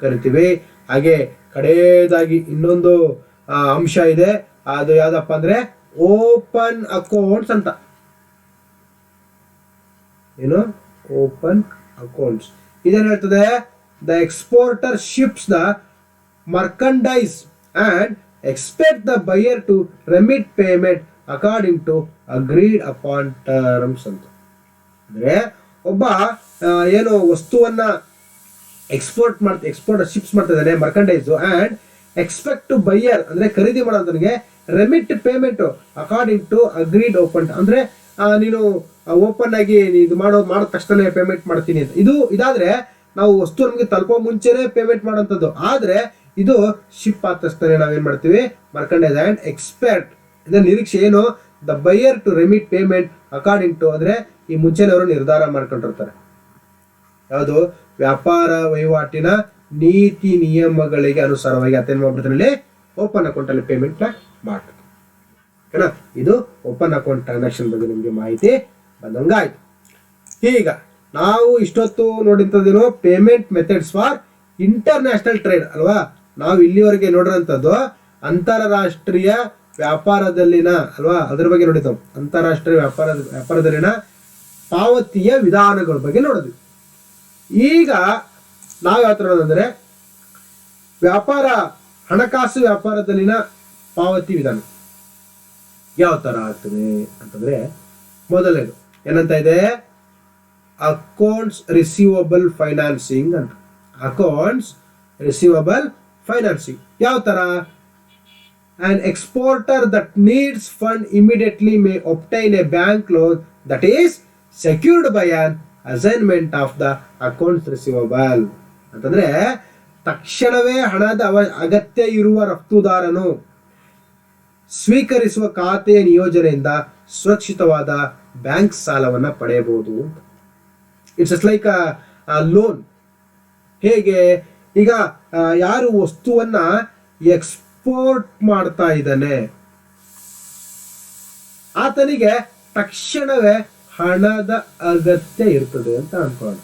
ಕರಿತೀವಿ. ಹಾಗೆ ಕಡೆಯದಾಗಿ ಇನ್ನೊಂದು ಅಂಶ ಇದೆ, ಅದು ಯಾವ್ದಪ್ಪ ಅಂದ್ರೆ ಓಪನ್ ಅಕೌಂಟ್ಸ್ ಅಂತ. ಏನು ಓಪನ್ ಅಕೌಂಟ್ಸ್? ಇದೇನ್ ಹೇಳ್ತದೆ, the exporter ships the merchandise and expect the buyer to remit payment according to agreed upon terms ಅಂತ. ಅಂದ್ರೆ ಒಬ್ಬ ಏನು ವಸ್ತುವನ್ನ ಎಕ್ಸ್ಪೋರ್ಟರ್ ಶಿಪ್ಸ್ ಮಾಡ್ತಾ ಇದ್ದಾನೆ, merchandise, and expect to buyer ಅಂದ್ರೆ ಖರೀದಿ ಮಾಡೋದನಿಗೆ remit payment according to agreed open. ಅಂದ್ರೆ ನೀನು ಓಪನ್ ಆಗಿ ಇದು ಮಾಡೋ ತಕ್ಷಣ ಪೇಮೆಂಟ್ ಮಾಡ್ತೀನಿ ಅಂತ. ಇದಾದ್ರೆ ನಾವು ವಸ್ತು ನಮಗೆ ತಲುಪೋ ಮುಂಚೆನೆ ಪೇಮೆಂಟ್ ಮಾಡೋಂಥದ್ದು. ಆದ್ರೆ ಇದು ಶಿಪ್ ಆದ ತಕ್ಷಣ ನಾವೇನ್ ಮಾಡ್ತೀವಿ, ಮರ್ಕಂಡೈಸ್ ಅಂಡ್ ಎಕ್ಸ್ಪೆಕ್ಟ್ ಇದರ ನಿರೀಕ್ಷೆ ಏನು, the buyer to remit payment according to, ಅಂದ್ರೆ ಈ ಮುಂಚೆನೆ ಅವರು ನಿರ್ಧಾರ ಮಾಡ್ಕೊಂಡಿರ್ತಾರೆ ಯಾವುದು ವ್ಯಾಪಾರ ವಹಿವಾಟಿನ ನೀತಿ ನಿಯಮಗಳಿಗೆ ಅನುಸಾರವಾಗಿ ಅತೇನ್ ಮಾಡ್ಬಿಡ್ತಾನೆ, ಓಪನ್ ಅಕೌಂಟ್ ಅಲ್ಲಿ ಪೇಮೆಂಟ್ ಮಾಡ್ತಾರೆ. ಓಕೆನಾ? ಇದು ಓಪನ್ ಅಕೌಂಟ್ ಟ್ರಾನ್ಸಾಕ್ಷನ್ ಬಗ್ಗೆ ನಿಮಗೆ ಮಾಹಿತಿ ಬಂದಂಗಾಯ್ತು. ಈಗ ನಾವು ಇಷ್ಟೊತ್ತು ನೋಡಿದಂಥದ್ದೇನು, payment methods for international trade ಅಲ್ವಾ. ನಾವು ಇಲ್ಲಿವರೆಗೆ ನೋಡಿರೋಂಥದ್ದು ಅಂತಾರಾಷ್ಟ್ರೀಯ ವ್ಯಾಪಾರದಲ್ಲಿನ ಅಲ್ವಾ, ಅದ್ರ ಬಗ್ಗೆ ನೋಡಿದ್ದವು. ಅಂತಾರಾಷ್ಟ್ರೀಯ ವ್ಯಾಪಾರದಲ್ಲಿನ ಪಾವತಿಯ ವಿಧಾನಗಳ ಬಗ್ಗೆ ನೋಡಿದ್ವಿ. ಈಗ ನಾವು ಯಾವ ತರ ನೋಡೋದಂದ್ರೆ, ಹಣಕಾಸು ವ್ಯಾಪಾರದಲ್ಲಿನ ಪಾವತಿ ವಿಧಾನ ಯಾವ ತರ ಆಗ್ತದೆ ಅಂತಂದ್ರೆ, ಮೊದಲನೇದು ಏನಂತ ಇದೆ, ಅಕೌಂಟ್ಸ್ ರಿಸೀವಬಲ್ ಫೈನಾನ್ಸಿಂಗ್ ಅಂತ. ಅಕೌಂಟ್ಸ್ ರಿಸೀವಬಲ್ ಫೈನಾನ್ಸಿಂಗ್ ಯಾವ ತರ, an exporter that needs fund immediately may obtain a bank loan that is secured by an assignment of the accounts receivable. ಅಂತಂದ್ರೆ ತಕ್ಷಣವೇ ಹಣದ ಅಗತ್ಯ ಇರುವ ರಫ್ತುದಾರನು ಸ್ವೀಕರಿಸುವ ಖಾತೆಯ ನಿಯೋಜನೆಯಿಂದ ಸುರಕ್ಷಿತವಾದ ಬ್ಯಾಂಕ್ ಸಾಲವನ್ನ ಪಡೆಯಬಹುದು. It's like loan. ಹೇಗೆ, ಈಗ ಯಾರು ವಸ್ತುವನ್ನ ಎಕ್ಸ್ಪೋರ್ಟ್ ಮಾಡ್ತಾ ಇದ್ದಾನೆ ಆತನಿಗೆ ತಕ್ಷಣವೇ ಹಣದ ಅಗತ್ಯ ಇರ್ತದೆ ಅಂತ ಅನ್ಕೊಳ್ಳೋಣ.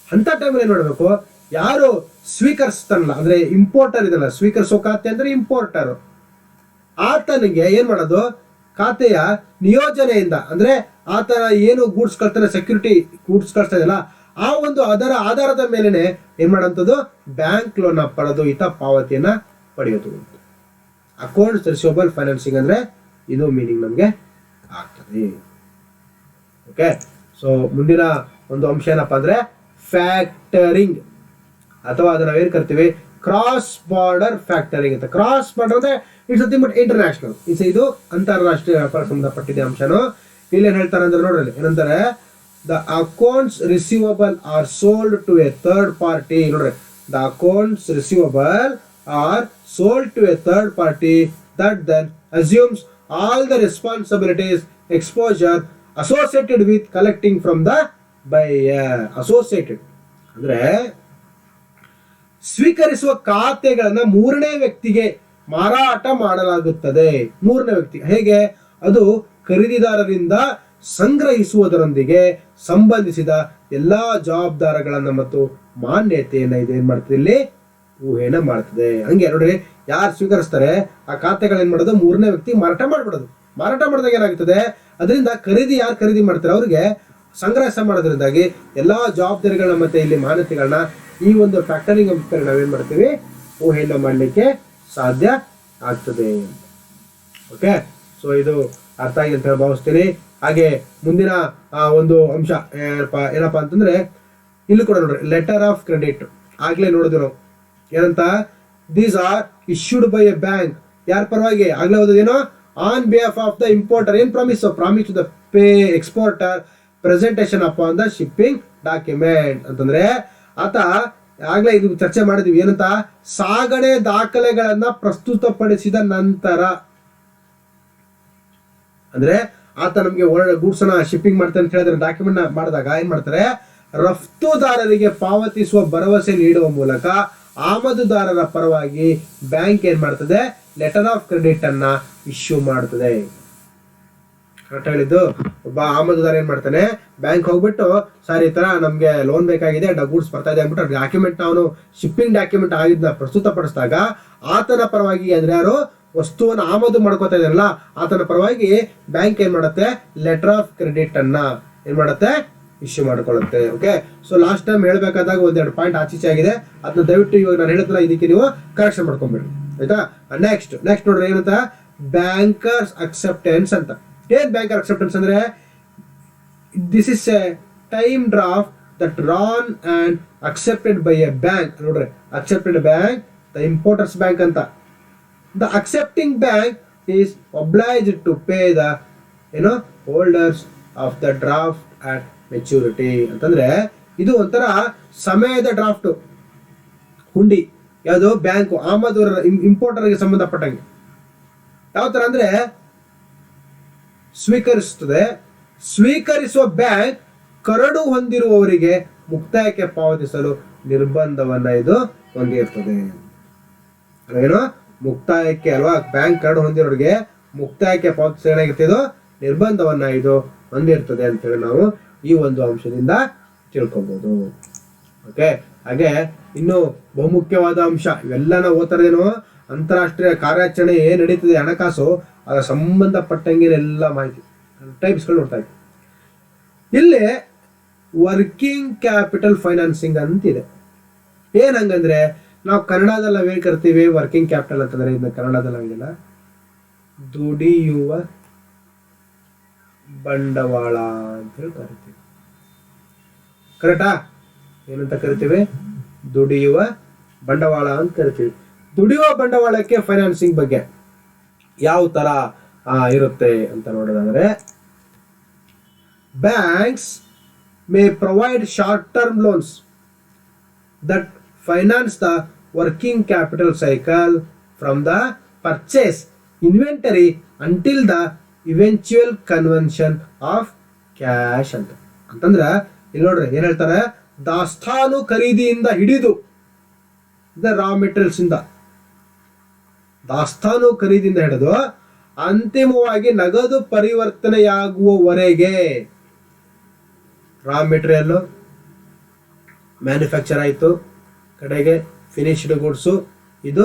ಅಂತ ಟೈಮಲ್ಲಿ ಏನ್ ಮಾಡಬೇಕು, ಯಾರು ಸ್ವೀಕರಿಸ್ತಾನಲ್ಲ ಅಂದ್ರೆ ಇಂಪೋರ್ಟರ್ ಇದಲ್ಲ, ಸ್ವೀಕರಿಸೋ ಖಾತೆ ಅಂದ್ರೆ ಇಂಪೋರ್ಟರ್, ಆತನಿಗೆ ಏನ್ ಮಾಡೋದು, ಖಾತೆಯ ನಿಯೋಜನೆಯಿಂದ ಅಂದ್ರೆ ಆತನ ಏನು ಗೂಡ್ಸ್ ಕಳ್ತಾನೆ, ಸೆಕ್ಯೂರಿಟಿ ಗೂಡ್ಸ್ ಕಳಿಸ್ತಾ ಇದೆಯಲ್ಲ, ಆ ಒಂದು ಅದರ ಆಧಾರದ ಮೇಲೆನೆ ಏನ್ ಮಾಡೋಂಥದ್ದು, ಬ್ಯಾಂಕ್ ಲೋನ್ ಪಡೆದು ಈತ ಪಾವತಿಯನ್ನ ಪಡೆಯೋದು. ಅಕೌಂಟ್ಸ್ ರಿಸೀವಬಲ್ ಫೈನಾನ್ಸಿಂಗ್ ಅಂದ್ರೆ ಇದು ಮೀನಿಂಗ್ ನಮ್ಗೆ ಆಗ್ತದೆ. ಓಕೆ, ಸೊ ಮುಂದಿನ ಒಂದು ಅಂಶ ಏನಪ್ಪಾ ಅಂದ್ರೆ ಫ್ಯಾಕ್ಟರಿಂಗ್, ಅಥವಾ ಅದನ್ನ ನಾವೇನ್ ಕರಿತೀವಿ ಕ್ರಾಸ್ ಬಾರ್ಡರ್ ಫ್ಯಾಕ್ಟರಿಂಗ್ ಅಂತ. ಕ್ರಾಸ್ ಬಾರ್ಡರ್ ಅಂದ್ರೆ ಇಟ್ಸ್ ನಥಿಂಗ್ ಬಟ್ ಇಂಟರ್ನ್ಯಾಷನಲ್. ಇದು ಅಂತಾರಾಷ್ಟ್ರೀಯ ವ್ಯಾಪಾರ ಸಂಬಂಧಪಟ್ಟಿದೆ ಅಂಶನು. ಇಲ್ಲಿ ಏನ್ ಹೇಳ್ತಾರೆ ಅಂದ್ರೆ ನೋಡ್ರಿ, ಏನಂತಾರೆ, the accounts receivable are sold to a third party. ನೋಡ್ರಿ, the accounts receivable are sold to a third party that then assumes all the responsibilities, exposure associated with collecting from the buyer. Associated ಅಂದ್ರೆ ಸ್ವೀಕರಿಸುವ ಖಾತೆಗಳನ್ನ ಮೂರನೇ ವ್ಯಕ್ತಿಗೆ ಮಾರಾಟ ಮಾಡಲಾಗುತ್ತದೆ. ಮೂರನೇ ವ್ಯಕ್ತಿ ಹೇಗೆ, ಅದು ಖರೀದಿದಾರರಿಂದ ಸಂಗ್ರಹಿಸುವುದರೊಂದಿಗೆ ಸಂಬಂಧಿಸಿದ ಎಲ್ಲಾ ಜವಾಬ್ದಾರಿಗಳನ್ನ ಮತ್ತು ಮಾನ್ಯತೆಯನ್ನ ಇದೇನ್ ಮಾಡ್ತದೆ, ಇಲ್ಲಿ ಊಹೆನ ಮಾಡ್ತದೆ. ಹಂಗೆ ನೋಡ್ರಿ, ಯಾರು ಸ್ವೀಕರಿಸ್ತಾರೆ ಆ ಖಾತೆಗಳೇನ್ ಮಾಡೋದು, ಮೂರನೇ ವ್ಯಕ್ತಿ ಮಾರಾಟ ಮಾಡ್ಬಿಡೋದು. ಮಾರಾಟ ಮಾಡಿದಾಗ ಏನಾಗ್ತದೆ, ಅದರಿಂದ ಯಾರು ಖರೀದಿ ಮಾಡ್ತಾರೆ ಅವ್ರಿಗೆ ಸಂಗ್ರಹ ಮಾಡೋದ್ರಿಂದಾಗಿ ಎಲ್ಲಾ ಜವಾಬ್ದಾರಿಗಳನ್ನ ಮತ್ತೆ ಇಲ್ಲಿ ಮಾನ್ಯತೆಗಳನ್ನ ಈ ಒಂದು ಫ್ಯಾಕ್ಟರಿಂಗ್ ಅಂಶದಲ್ಲಿ ನಾವೇನ್ ಮಾಡ್ತೀವಿ, ಊಹೆಯನ್ನು ಮಾಡಲಿಕ್ಕೆ ಸಾಧ್ಯ ಆಗ್ತದೆ. ಓಕೆ, ಸೊ ಇದು ಅರ್ಥ ಆಗಿ ಅಂತ ಭಾವಿಸ್ತೀನಿ. ಹಾಗೆ ಮುಂದಿನ ಒಂದು ಅಂಶ ಏನಪ್ಪಾ ಅಂತಂದ್ರೆ, ಇಲ್ಲಿ ಕೂಡ ನೋಡ್ರಿ ಲೆಟರ್ ಆಫ್ ಕ್ರೆಡಿಟ್. ಆಗ್ಲೇ ನೋಡಿದ್ವಿ ನಾವು ಏನಂತ, these are issued by a bank. ಯಾರ ಪರವಾಗಿ? ಆಗ್ಲೇ ಓದೋದೇನೋ, on behalf of the importer. ಏನ್ promise to the pay exporter presentation upon the shipping document ಅಂತಂದ್ರೆ, ಆತ ಆಗ್ಲೇ ಇದು ಚರ್ಚೆ ಮಾಡಿದ್ವಿ ಏನಂತ, ಸಾಗಣೆ ದಾಖಲೆಗಳನ್ನ ಪ್ರಸ್ತುತಪಡಿಸಿದ ನಂತರ, ಅಂದ್ರೆ ಆತ ನಮ್ಗೆ ಗೂಡ್ಸ್ ಅನ್ನ ಶಿಪ್ಪಿಂಗ್ ಮಾಡ್ತಾರೆ ಅಂತ ಹೇಳಿದ್ರೆ ಡಾಕ್ಯುಮೆಂಟ್ ಮಾಡಿದಾಗ ಏನ್ ಮಾಡ್ತಾರೆ, ರಫ್ತುದಾರರಿಗೆ ಪಾವತಿಸುವ ಭರವಸೆ ನೀಡುವ ಮೂಲಕ ಆಮದುದಾರರ ಪರವಾಗಿ ಬ್ಯಾಂಕ್ ಏನ್ ಮಾಡ್ತದೆ, ಲೆಟರ್ ಆಫ್ ಕ್ರೆಡಿಟ್ ಅನ್ನ ಇಶ್ಯೂ ಮಾಡ್ತದೆ. ಕರೆಕ್ಟ್ ಹೇಳಿದ್ದು. ಒಬ್ಬ ಆಮದುದಾರ ಏನ್ ಮಾಡ್ತಾನೆ, ಬ್ಯಾಂಕ್ ಹೋಗ್ಬಿಟ್ಟು ಸರ್ ಈ ತರ ನಮ್ಗೆ ಲೋನ್ ಬೇಕಾಗಿದೆ, ಗೂಡ್ಸ್ ಬರ್ತಾ ಇದೆ ಅಂದ್ಬಿಟ್ಟು ಡಾಕ್ಯುಮೆಂಟ್ ಅವನು ಶಿಪ್ಪಿಂಗ್ ಡಾಕ್ಯುಮೆಂಟ್ ಆಗಿದ್ನ ಪ್ರಸ್ತುತಪಡಿಸಿದಾಗ ಆತನ ಪರವಾಗಿ ಅಂದ್ರೆ ಯಾರು ವಸ್ತುವನ್ನು ಆಮದು ಮಾಡ್ಕೋತಾ ಇದಾರಲ್ಲ ಆತನ ಪರವಾಗಿ ಬ್ಯಾಂಕ್ ಏನ್ ಮಾಡುತ್ತೆ, ಲೆಟರ್ ಆಫ್ ಕ್ರೆಡಿಟ್ ಅನ್ನ ಏನ್ ಮಾಡುತ್ತೆ, ಇಶ್ಯೂ ಮಾಡ್ಕೊಳ್ಳುತ್ತೆ. ಓಕೆ, ಸೊ ಲಾಸ್ಟ್ ಟೈಮ್ ಹೇಳ್ಬೇಕಾದಾಗ ಒಂದೆರಡು ಪಾಯಿಂಟ್ ಆಚೀಚೆ ಆಗಿದೆ, ಅದನ್ನ ದಯವಿಟ್ಟು ಇವಾಗ ನಾನು ಹೇಳಿದ್ರಲ್ಲ ಇದಕ್ಕೆ ನೀವು ಕರೆಕ್ಷನ್ ಮಾಡ್ಕೊಂಡ್ಬಿಡ್ರಿ ಆಯ್ತಾ. ನೆಕ್ಸ್ಟ್ ನೋಡ್ರಿ ಏನಂತ, ಬ್ಯಾಂಕರ್ಸ್ ಅಕ್ಸೆಪ್ಟೆನ್ಸ್ ಅಂತ. ಏನ್ ಬ್ಯಾಂಕರ್ ಅಕ್ಸೆಪ್ಟೆನ್ಸ್ ಅಂದ್ರೆ, this is a time draft that drawn and accepted by a bank. ನೋಡ್ರಿ accepted bank, the importers bank ಅಂತ. The accepting bank is obliged to pay the holders of the draft at maturity. ಅಂತಂದ್ರೆ ಇದು ಒಂಥರ ಸಮಯದ draft ಹುಂಡಿ. ಯಾವುದು? Bank ಆಮದುದಾರರ ಇಂಪೋರ್ಟರ್ಗೆ ಸಂಬಂಧಪಟ್ಟಂಗೆ. ಯಾವ ತರ ಅಂದ್ರೆ, ಸ್ವೀಕರಿಸುವ ಬ್ಯಾಂಕ್ ಕರಡು ಹೊಂದಿರುವವರಿಗೆ ಮುಕ್ತಾಯಕ್ಕೆ ಪಾವತಿಸಲು ನಿರ್ಬಂಧವನ್ನ ಇದು ಹೊಂದಿರ್ತದೆ. ಏನು? ಮುಕ್ತಾಯಕ್ಕೆ ಅಲ್ವಾ, ಬ್ಯಾಂಕ್ ಕರಡು ಹೊಂದಿರೋರಿಗೆ ಮುಕ್ತಾಯಕ್ಕೆ ಪಾವತಿಸಲು ಏನಾಗಿರ್ತದೆ, ಇದು ನಿರ್ಬಂಧವನ್ನ ಇದು ಹೊಂದಿರ್ತದೆ ಅಂತೇಳಿ ನಾವು ಈ ಒಂದು ಅಂಶದಿಂದ ತಿಳ್ಕೊಬಹುದು. ಓಕೆ, ಹಾಗೆ ಇನ್ನು ಬಹುಮುಖ್ಯವಾದ ಅಂಶ, ಇವೆಲ್ಲ ಓದ್ತಾರೇನು, ಅಂತಾರಾಷ್ಟ್ರೀಯ ಕಾರ್ಯಾಚರಣೆ ಏನ್ ನಡೀತದೆ ಹಣಕಾಸು ಅದರ ಸಂಬಂಧಪಟ್ಟಂಗೆ ಎಲ್ಲ ಮಾಹಿತಿ ಟೈಪ್ಸ್ಗಳು ನೋಡ್ತಾ ಇದ್ದೀವಿ. ಇಲ್ಲಿ ವರ್ಕಿಂಗ್ ಕ್ಯಾಪಿಟಲ್ ಫೈನಾನ್ಸಿಂಗ್ ಅಂತಿದೆ. ಏನ್ ಹಂಗಂದ್ರೆ, ನಾವು ಕನ್ನಡದಲ್ಲಿ ನಾವೇನ್ ಕರಿತೀವಿ ವರ್ಕಿಂಗ್ ಕ್ಯಾಪಿಟಲ್ ಅಂತಂದ್ರೆ, ಇದನ್ನ ಕನ್ನಡದಲ್ಲಿ ಹಂಗಿಲ್ಲ, ದುಡಿಯುವ ಬಂಡವಾಳ ಅಂತ ಹೇಳಿ ಕರಿತೀವಿ. ಕರೆಕ್ಟಾ? ಏನಂತ ಕರಿತೀವಿ? ದುಡಿಯುವ ಬಂಡವಾಳ ಅಂತ ಕರಿತೀವಿ. ದುಡಿಯುವ ಬಂಡವಾಳಕ್ಕೆ ಫೈನಾನ್ಸಿಂಗ್ ಬಗ್ಗೆ ಯಾವ ತರ ಇರುತ್ತೆ ಅಂತ ನೋಡೋದಾದ್ರೆ, banks May provide short term loans that finance the working capital cycle from the purchase inventory until the eventual conversion of cash ಅಂತಂದ್ರೆ ಇಲ್ಲಿ ನೋಡ್ರಿ ಏನ್ ಹೇಳ್ತಾರೆ, ದಾಸ್ತಾನು ಖರೀದಿಯಿಂದ ಹಿಡಿದು ರಾ ಮೆಟೀರಿಯಲ್ಸ್ ಇಂದ, ದಾಸ್ತಾನು ಖರೀದಿಯಿಂದ ಹಿಡಿದು ಅಂತಿಮವಾಗಿ ನಗದು ಪರಿವರ್ತನೆಯಾಗುವವರೆಗೆ ರಾ ಮೆಟೀರಿಯಲ್ ಮ್ಯಾನುಫ್ಯಾಕ್ಚರ್ ಆಯಿತು, ಕಡೆಗೆ ಫಿನಿಶ್ಡ್ ಗುಡ್ಸು ಇದು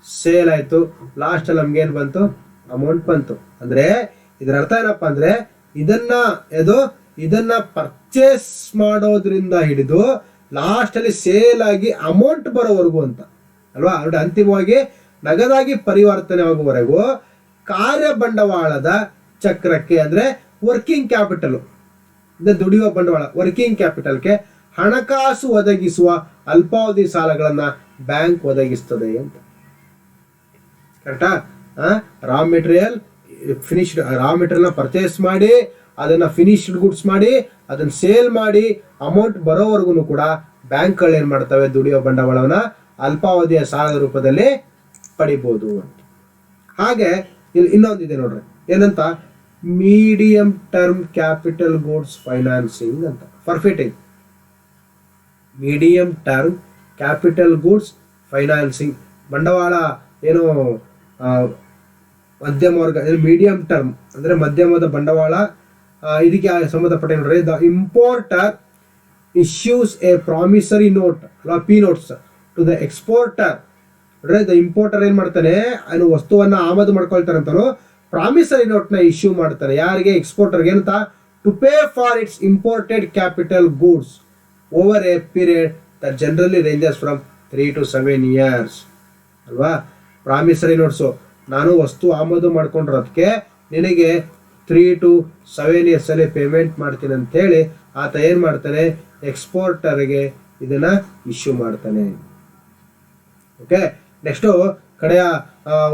ಸೇಲ್ ಆಯ್ತು, ಲಾಸ್ಟ್ ಅಲ್ಲಿ ನಮ್ಗೆ ಏನ್ ಬಂತು, ಅಮೌಂಟ್ ಬಂತು. ಅಂದ್ರೆ ಇದರ ಅರ್ಥ ಏನಪ್ಪಾ ಅಂದ್ರೆ, ಇದನ್ನ ಪರ್ಚೇಸ್ ಮಾಡೋದ್ರಿಂದ ಹಿಡಿದು ಲಾಸ್ಟ್ ಅಲ್ಲಿ ಸೇಲ್ ಆಗಿ ಅಮೌಂಟ್ ಬರೋವರೆಗೂ ಅಂತ ಅಲ್ವಾ, ಅಂದ್ರೆ ಅಂತಿಮವಾಗಿ ನಗದಾಗಿ ಪರಿವರ್ತನೆ ಆಗುವವರೆಗೂ ಕಾರ್ಯ ಬಂಡವಾಳದ ಚಕ್ರಕ್ಕೆ ಅಂದ್ರೆ ವರ್ಕಿಂಗ್ ಕ್ಯಾಪಿಟಲ್, ದುಡಿಯುವ ಬಂಡವಾಳ ವರ್ಕಿಂಗ್ ಕ್ಯಾಪಿಟಲ್ಗೆ ಹಣಕಾಸು ಒದಗಿಸುವ ಅಲ್ಪಾವಧಿ ಸಾಲಗಳನ್ನ ಬ್ಯಾಂಕ್ ಒದಗಿಸ್ತದೆ ಅಂತ. ಕರೆಕ್ಟಾ? ರಾ ಮೆಟೀರಿಯಲ್ ಪರ್ಚೇಸ್ ಮಾಡಿ, ಅದನ್ನ ಫಿನಿಶ್ಡ್ ಗುಡ್ಸ್ ಮಾಡಿ, ಅದನ್ನ ಸೇಲ್ ಮಾಡಿ ಅಮೌಂಟ್ ಬರೋವರೆಗೂ ಕೂಡ ಬ್ಯಾಂಕ್ಗಳು ಏನ್ ಮಾಡ್ತವೆ, ದುಡಿಯುವ ಬಂಡವಾಳವನ್ನ ಅಲ್ಪಾವಧಿಯ ಸಾಲದ ರೂಪದಲ್ಲಿ ಪಡಿಬಹುದು. ಹಾಗೆ ಇಲ್ಲಿ ಇನ್ನೊಂದಿದೆ ನೋಡ್ರಿ, ಏನಂತ, medium term capital goods financing ಅಂತ. Forfaiting medium term capital goods financing, ಬಂಡವಾಳ ಏನು ಮಧ್ಯಮ ವರ್ಗ, ಮೀಡಿಯಂ ಟರ್ಮ್ ಅಂದ್ರೆ ಮಧ್ಯಮದ ಬಂಡವಾಳ. ಇದಕ್ಕೆ ಸಂಬಂಧಪಟ್ಟ ನೋಡ್ರಿ, the importer issues a promissory note P notes to the exporter. The importer ಏನ್ ಮಾಡ್ತಾನೆ, ಅವನು ವಸ್ತುವನ್ನ ಆಮದು ಮಾಡ್ಕೊಳ್ತಾರಂತಾನು ಪ್ರಾಮಿಸರಿ ನೋಟ್ನ ಇಶ್ಯೂ ಮಾಡ್ತಾರೆ. ಯಾರಿಗೆ? ಎಕ್ಸ್ಪೋರ್ಟರ್ಗೆ. ಅಂತ to pay for its imported capital goods over a period that generally ranges from 3 to 7 years. ಅಲ್ವಾ? ಪ್ರಾಮಿಸರಿ ನೋಟ್ಸು, ನಾನು ವಸ್ತು ಆಮದು ಮಾಡ್ಕೊಂಡಿರೋದಕ್ಕೆ ನಿನಗೆ 3 to 7 years ಅಲ್ಲಿ ಪೇಮೆಂಟ್ ಮಾಡ್ತೀನಿ ಅಂತೇಳಿ ಆತ ಏನು ಮಾಡ್ತಾನೆ? ಎಕ್ಸ್ಪೋರ್ಟರ್ಗೆ ಇದನ್ನ ಇಶ್ಯೂ ಮಾಡ್ತಾನೆ. ಓಕೆ, ನೆಕ್ಸ್ಟು ಕಡೆಯ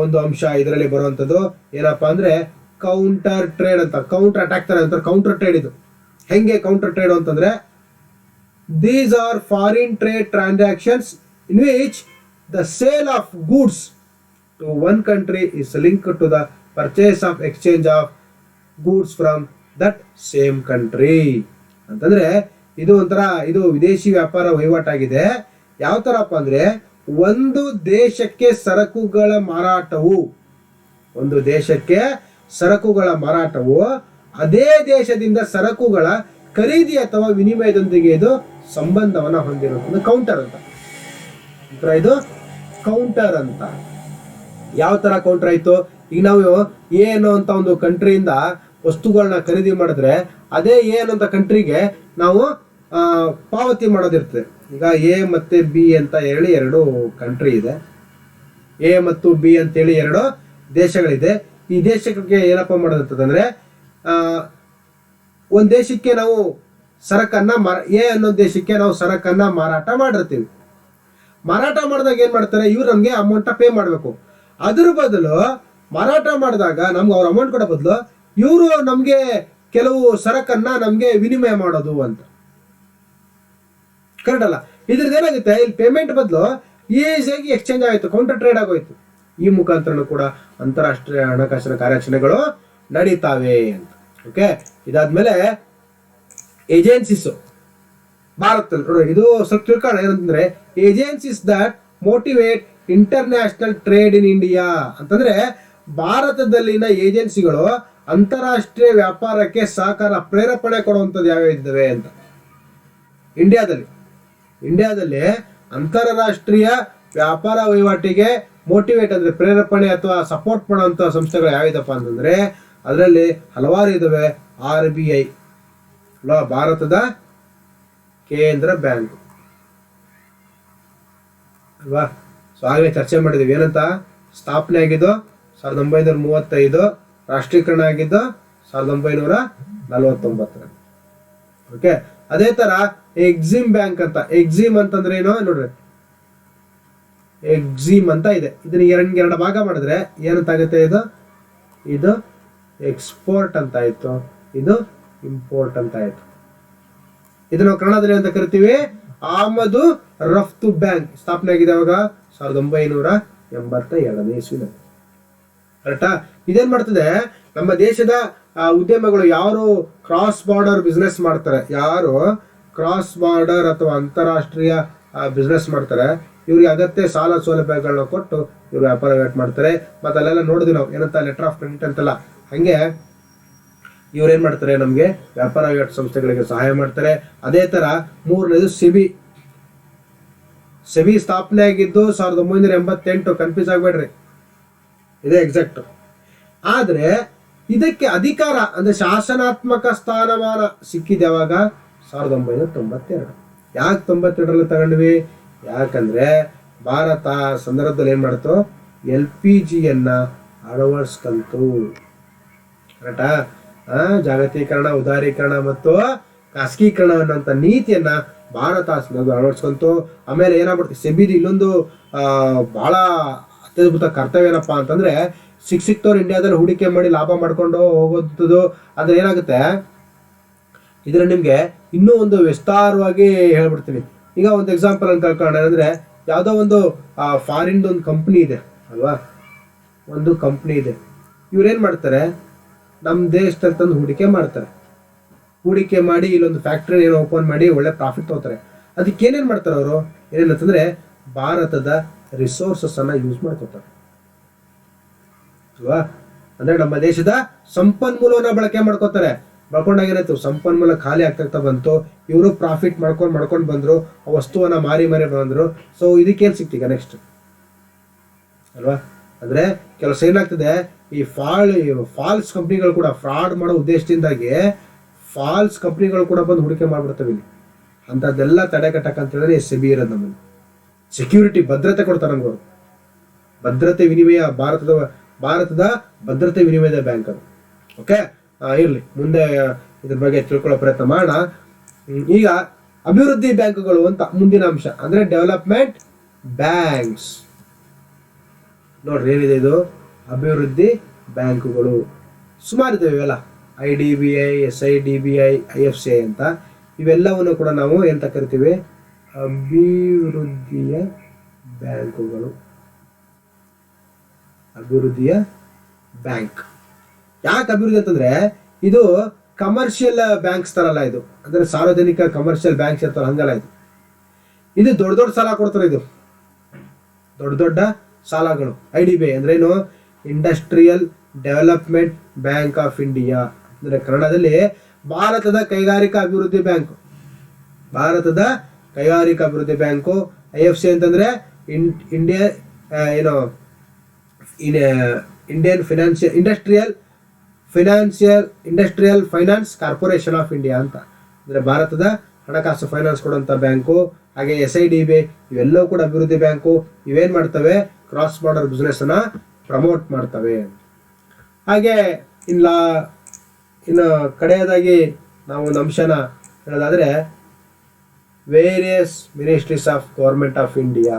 ಒಂದು ಅಂಶ ಇದರಲ್ಲಿ ಬರುವಂಥದ್ದು ಏನಪ್ಪಾ ಅಂದ್ರೆ ಕೌಂಟರ್ ಟ್ರೇಡ್ ಅಂತ. ಕೌಂಟರ್ ಅಟ್ಯಾಕ್ ತರ ಅಂತಾರೆ ಕೌಂಟರ್ ಟ್ರೇಡ್. ಇದು ಹೆಂಗೆ ಕೌಂಟರ್ ಟ್ರೇಡ್ ಅಂತಂದ್ರೆ, these are foreign trade transactions in which the sale of goods to one country is link to the purchase of exchange of goods from that same country. ಅಂತಂದ್ರೆ ಇದು ಒಂಥರ ಇದು ವಿದೇಶಿ ವ್ಯಾಪಾರ ವಹಿವಾಟಾಗಿದೆ. ಯಾವ ತರಪ್ಪ ಅಂದ್ರೆ, ಒಂದು ದೇಶಕ್ಕೆ ಸರಕುಗಳ ಮಾರಾಟವು ಅದೇ ದೇಶದಿಂದ ಸರಕುಗಳ ಖರೀದಿ ಅಥವಾ ವಿನಿಮಯದೊಂದಿಗೆ ಇದು ಸಂಬಂಧವನ್ನ ಹೊಂದಿರುತ್ತದೆ. ಕೌಂಟರ್ ಅಂತ ಇದು ಕೌಂಟರ್ ಅಂತ. ಯಾವ ತರ ಕೌಂಟರ್ ಆಯ್ತು? ಈಗ ನಾವು ಏನು ಅಂತ ಒಂದು ಕಂಟ್ರಿಯಿಂದ ವಸ್ತುಗಳನ್ನ ಖರೀದಿ ಮಾಡಿದ್ರೆ ಅದೇ ಏನು ಅಂತ ಕಂಟ್ರಿಗೆ ನಾವು ಪಾವತಿ ಮಾಡೋದಿರ್ತದೆ. ಈಗ ಎ ಮತ್ತೆ ಬಿ ಅಂತ ಹೇಳಿ 2 ಕಂಟ್ರಿ ಇದೆ. ಎ ಮತ್ತು ಬಿ ಅಂತೇಳಿ 2 ದೇಶಗಳಿದೆ. ಈ ದೇಶಕ್ಕೆ ಏನಪ್ಪ ಮಾಡೋದಿರ್ತದಂದ್ರೆ, ಒಂದು ದೇಶಕ್ಕೆ ನಾವು ಸರಕನ್ನ ಎ ಅನ್ನೋ ದೇಶಕ್ಕೆ ನಾವು ಸರಕನ್ನ ಮಾರಾಟ ಮಾಡಿರ್ತೀವಿ. ಮಾರಾಟ ಮಾಡಿದಾಗ ಏನ್ ಮಾಡ್ತಾರೆ? ಇವ್ರು ನಮ್ಗೆ ಅಮೌಂಟ್ ಪೇ ಮಾಡಬೇಕು. ಅದ್ರ ಬದಲು ಮಾರಾಟ ಮಾಡಿದಾಗ ನಮ್ಗೆ ಅವ್ರ ಅಮೌಂಟ್ ಕೊಡೋ ಬದಲು ಇವರು ನಮ್ಗೆ ಕೆಲವು ಸರಕನ್ನ ನಮ್ಗೆ ವಿನಿಮಯ ಮಾಡೋದು ಅಂತ. ಕರೆಕ್ಟ್ ಅಲ್ಲ? ಇದ್ರದ್ದು ಏನಾಗುತ್ತೆ, ಇಲ್ಲಿ ಪೇಮೆಂಟ್ ಬದಲು ಈಸಿಯಾಗಿ ಎಕ್ಸ್ಚೇಂಜ್ ಆಯಿತು, ಕೌಂಟರ್ ಟ್ರೇಡ್ ಆಗೋಯ್ತು. ಈ ಮುಖಾಂತರ ಕೂಡ ಅಂತಾರಾಷ್ಟ್ರೀಯ ಹಣಕಾಸಿನ ಕಾರ್ಯಾಚರಣೆಗಳು ನಡೀತಾವೆ ಅಂತ. ಓಕೆ, ಇದಾದ್ಮೇಲೆ ಏಜೆನ್ಸೀಸ್ ಭಾರತದಲ್ಲಿ ನೋಡಿ, ಇದು ಸ್ವಲ್ಪ ತಿಳ್ಕೊಳ್ಳೋಣ. ಏನಂತಂದ್ರೆ, agencies that motivate international trade in India ಅಂತಂದ್ರೆ, ಭಾರತದಲ್ಲಿನ ಏಜೆನ್ಸಿಗಳು ಅಂತಾರಾಷ್ಟ್ರೀಯ ವ್ಯಾಪಾರಕ್ಕೆ ಸಹಕಾರ ಪ್ರೇರೇಪಣೆ ಕೊಡುವಂಥದ್ದು ಯಾವ್ಯಾವ ಇದ್ದಾವೆ ಅಂತ. ಇಂಡಿಯಾದಲ್ಲಿ ಅಂತಾರಾಷ್ಟ್ರೀಯ ವ್ಯಾಪಾರ ವಹಿವಾಟಿಗೆ ಮೋಟಿವೇಟ್ ಅಂದ್ರೆ ಪ್ರೇರೇಪಣೆ ಅಥವಾ ಸಪೋರ್ಟ್ ಮಾಡುವಂತ ಸಂಸ್ಥೆಗಳು ಯಾವಿದಪ್ಪ ಅಂತಂದ್ರೆ, ಅದರಲ್ಲಿ ಹಲವಾರು ಇದಾವೆ. RBI ಭಾರತದ ಕೇಂದ್ರ ಬ್ಯಾಂಕ್ ಅಲ್ವಾ? ಸೊ ಆಗಲೇ ಚರ್ಚೆ ಮಾಡಿದೀವಿ. ಏನಂತ? ಸ್ಥಾಪನೆ ಆಗಿದ್ದು 1935, ರಾಷ್ಟ್ರೀಕರಣ ಆಗಿದ್ದು 1949. ಓಕೆ, ಅದೇ ತರ ಎಕ್ಸಿಮ್ ಬ್ಯಾಂಕ್ ಅಂತ. ಎಕ್ಸಿಮ್ ಅಂತಂದ್ರೆ ಏನು ನೋಡ್ರಿ, ಎಕ್ಸಿಮ್ ಅಂತ ಇದೆ. ಇದನ್ನ ಎರಡು ಭಾಗ ಮಾಡಿದ್ರೆ ಏನಂತಾಗುತ್ತೆ? ಇದು ಎಕ್ಸ್ಪೋರ್ಟ್ ಅಂತ ಆಯ್ತು, ಇದು ಇಂಪೋರ್ಟ್ ಅಂತ ಆಯ್ತು. ಇದನ್ನ ಕನ್ನಡದಲ್ಲಿ ಅಂತ ಕರಿತೀವಿ ಆಮದು ರಫ್ತು ಬ್ಯಾಂಕ್. ಸ್ಥಾಪನೆ ಆಗಿದೆ ಅವಾಗ 1982 ಇಸ್ವಿನಲ್ಲಿ. ಕರೆಕ್ಟಾ? ಇದೇನ್ ಮಾಡ್ತದೆ, ನಮ್ಮ ದೇಶದ ಉದ್ಯಮಗಳು ಯಾರು ಕ್ರಾಸ್ ಬಾರ್ಡರ್ ಬಿಸ್ನೆಸ್ ಮಾಡ್ತಾರೆ, ಯಾರು ಕ್ರಾಸ್ ಬಾರ್ಡರ್ ಅಥವಾ ಅಂತಾರಾಷ್ಟ್ರೀಯ ಬಿಸ್ನೆಸ್ ಮಾಡ್ತಾರೆ, ಇವ್ರಿಗೆ ಅಗತ್ಯ ಸಾಲ ಸೌಲಭ್ಯಗಳನ್ನ ಕೊಟ್ಟು ಇವ್ರು ವ್ಯಾಪಾರ ಮಾಡ್ತಾರೆ. ಮತ್ತೆ ಅಲ್ಲೆಲ್ಲ ನೋಡಿದ್ವಿ ನಾವು, ಏನಂತ ಲೆಟರ್ ಆಫ್ ಕ್ರೆಡಿಟ್ ಅಂತೆಲ್ಲ. ಹಂಗೆ ಇವ್ರೇನ್ ಮಾಡ್ತಾರೆ, ನಮ್ಗೆ ವ್ಯಾಪಾರ ಸಂಸ್ಥೆಗಳಿಗೆ ಸಹಾಯ ಮಾಡ್ತಾರೆ. ಅದೇ ತರ ಮೂರನೇದು ಸೆಬಿ ಸ್ಥಾಪನೆ ಆಗಿದ್ದು 1988. ಕನ್ಫ್ಯೂಸ್ ಆಗ್ಬೇಡ್ರಿ, ಇದೇ ಎಕ್ಸಾಕ್ಟ್. ಆದ್ರೆ ಇದಕ್ಕೆ ಅಧಿಕಾರ ಅಂದ್ರೆ ಶಾಸನಾತ್ಮಕ ಸ್ಥಾನಮಾನ ಸಿಕ್ಕಿದೆ ಯಾವಾಗ? 1992. ಯಾಕೆ 92ರಲ್ಲಿ ತಗೊಂಡ್ವಿ? ಯಾಕಂದ್ರೆ ಭಾರತ ಸಂದರ್ಭದಲ್ಲಿ ಏನ್ ಮಾಡ್ತು, LPGಯನ್ನ ಅಳವಡಿಸ್ಕಂತು. ಕರೆಕ್ಟಾ? ಜಾಗತೀಕರಣ, ಉದಾರೀಕರಣ ಮತ್ತು ಖಾಸಗೀಕರಣ ಅನ್ನೋಂಥ ನೀತಿಯನ್ನ ಭಾರತ ಅಳವಡಿಸ್ಕೊಂತು. ಆಮೇಲೆ ಏನಾಗ್ಬಿಡ್ತು, ಸೆಬಿದು ಇನ್ನೊಂದು ಬಹಳ ಅತ್ಯದ್ಭುತ ಕರ್ತವ್ಯ ಏನಪ್ಪಾ ಅಂತಂದ್ರೆ, ಸಿಕ್ತವ್ರು ಇಂಡಿಯಾದಲ್ಲಿ ಹೂಡಿಕೆ ಮಾಡಿ ಲಾಭ ಮಾಡ್ಕೊಂಡು ಹೋಗೋದು. ಆದ್ರೆ ಏನಾಗುತ್ತೆ, ಇದ್ರ ನಿಮ್ಗೆ ಇನ್ನೂ ಒಂದು ವಿಸ್ತಾರವಾಗಿ ಹೇಳ್ಬಿಡ್ತೀನಿ. ಈಗ ಒಂದು ಎಕ್ಸಾಂಪಲ್ ಅಂತ ತಿಳ್ಕೊಳ್ಳೋಣ. ಅಂದ್ರೆ ಯಾವುದೋ ಒಂದು ಫಾರಿನ್ ಒಂದು ಕಂಪ್ನಿ ಇದೆ ಅಲ್ವಾ, ಒಂದು ಕಂಪ್ನಿ ಇದೆ. ಇವ್ರೇನ್ ಮಾಡ್ತಾರೆ, ನಮ್ಮ ದೇಶದಲ್ಲಿ ತಂದು ಹೂಡಿಕೆ ಮಾಡ್ತಾರೆ. ಹೂಡಿಕೆ ಮಾಡಿ ಇಲ್ಲೊಂದು ಫ್ಯಾಕ್ಟ್ರಿ ಏನೋ ಓಪನ್ ಮಾಡಿ ಒಳ್ಳೆ ಪ್ರಾಫಿಟ್ ತಗೋತಾರೆ. ಅದಕ್ಕೆ ಏನೇನ್ ಮಾಡ್ತಾರೆ ಅವರು? ಏನೇನಂತಂದ್ರೆ ಭಾರತದ ರಿಸೋರ್ಸಸ್ ಅನ್ನ ಯೂಸ್ ಮಾಡ್ಕೋತಾರೆ ಅಲ್ವಾ. ಅಂದ್ರೆ ನಮ್ಮ ದೇಶದ ಸಂಪನ್ಮೂಲವನ್ನ ಬಳಕೆ ಮಾಡ್ಕೋತಾರೆ. ಬಳಕೊಂಡಾಗ ಏನಾಯ್ತು, ಸಂಪನ್ಮೂಲ ಖಾಲಿ ಆಗ್ತಾ ಬಂತು. ಇವರು ಪ್ರಾಫಿಟ್ ಮಾಡ್ಕೊಂಡು ಬಂದ್ರು, ಆ ವಸ್ತುವನ್ನ ಮಾರಿ ಬಂದ್ರು. ಸೊ ಇದಕ್ಕೇನ್ ಸಿಕ್ತೀಗ ನೆಕ್ಸ್ಟ್ ಅಲ್ವಾ. ಅಂದ್ರೆ ಕೆಲಸ ಏನಾಗ್ತದೆ, ಈ ಫಾಲ್ಸ್ ಕಂಪ್ನಿಗಳು ಕೂಡ ಫ್ರಾಡ್ ಮಾಡೋ ಉದ್ದೇಶದಿಂದಾಗಿ ಫಾಲ್ಸ್ ಕಂಪ್ನಿಗಳು ಕೂಡ ಬಂದು ಹೂಡಿಕೆ ಮಾಡ್ಬಿಡ್ತವೆ ಇಲ್ಲಿ. ಅಂಥದ್ದೆಲ್ಲ ತಡೆಗಟ್ಟಕ್ಕಂತ ಹೇಳಿದ್ರೆ ಸೆಬಿ ಇರೋದು ನಮ್ಮಲ್ಲಿ. ಸೆಕ್ಯೂರಿಟಿ ಭದ್ರತೆ ಕೊಡ್ತಾರೆ ನಮ್ಗೆ ಅವರು. ಭದ್ರತೆ ವಿನಿಮಯ ಭಾರತದ ಭದ್ರತೆ ವಿನಿಮಯದ ಬ್ಯಾಂಕ್ ಅದು. ಓಕೆ, ಇರಲಿ, ಮುಂದೆ ಇದ್ರ ಬಗ್ಗೆ ತಿಳ್ಕೊಳ್ಳೋ ಪ್ರಯತ್ನ ಮಾಡೋಣ. ಈಗ ಅಭಿವೃದ್ಧಿ ಬ್ಯಾಂಕುಗಳು ಅಂತ ಮುಂದಿನ ಅಂಶ ಅಂದ್ರೆ ಡೆವಲಪ್ಮೆಂಟ್ ಬ್ಯಾಂಕ್ಸ್. ನೋಡ್ರಿ ಏನಿದೆ ಇದು, ಅಭಿವೃದ್ಧಿ ಬ್ಯಾಂಕುಗಳು ಸುಮಾರು ಇದಾವೆ ಇವೆಲ್ಲ. IDBI, SIDBI, IFCI ಅಂತ ಇವೆಲ್ಲವನ್ನು ಕೂಡ ನಾವು ಎಂತ ಕರಿತೀವಿ, ಅಭಿವೃದ್ಧಿಯ ಬ್ಯಾಂಕುಗಳು. ಅಭಿವೃದ್ಧಿಯ ಬ್ಯಾಂಕ್ ಯಾಕೆ ಅಭಿವೃದ್ಧಿ ಅಂತಂದ್ರೆ ಇದು ಕಮರ್ಷಿಯಲ್ ಬ್ಯಾಂಕ್ಸ್ ತರಲ್ಲ ಇದು, ಅಂದ್ರೆ ಸಾರ್ವಜನಿಕ ಕಮರ್ಷಿಯಲ್ ಬ್ಯಾಂಕ್ಸ್ ಇರ್ತಾರ ಹಂಗಲ್ಲ ಇದು. ಇದು ದೊಡ್ಡ ದೊಡ್ಡ ಸಾಲ ಕೊಡ್ತಾರೆ, ಇದು ದೊಡ್ಡ ದೊಡ್ಡ ಸಾಲಗಳು. IDBI ಅಂದ್ರೇನು, industrial development bank of India ಅಂದ್ರೆ ಕನ್ನಡದಲ್ಲಿ ಭಾರತದ ಕೈಗಾರಿಕಾ ಅಭಿವೃದ್ಧಿ ಬ್ಯಾಂಕ್. ಭಾರತದ ಕೈಗಾರಿಕಾ ಅಭಿವೃದ್ಧಿ ಬ್ಯಾಂಕು. IFC ಅಂತಂದ್ರೆ Indian industrial finance corporation of India ಅಂತ, ಅಂದ್ರೆ ಭಾರತದ ಹಣಕಾಸು ಫೈನಾನ್ಸ್ ಕೊಡುವಂತ ಬ್ಯಾಂಕು. ಹಾಗೆ SIDBI ಇವೆಲ್ಲವೂ ಕೂಡ ಅಭಿವೃದ್ಧಿ ಬ್ಯಾಂಕು. ಇವೇನ್ ಮಾಡ್ತವೆ, ಕ್ರಾಸ್ ಬಾರ್ಡರ್ ಬಿಸ್ನೆಸ್ ಅನ್ನ ಪ್ರಮೋಟ್ ಮಾಡ್ತವೆ. ಹಾಗೆ ಇನ್ನು ಕಡೆಯದಾಗಿ ನಾವು ಒಂದು ಅಂಶನ ಹೇಳೋದಾದ್ರೆ, various ministries of government of India.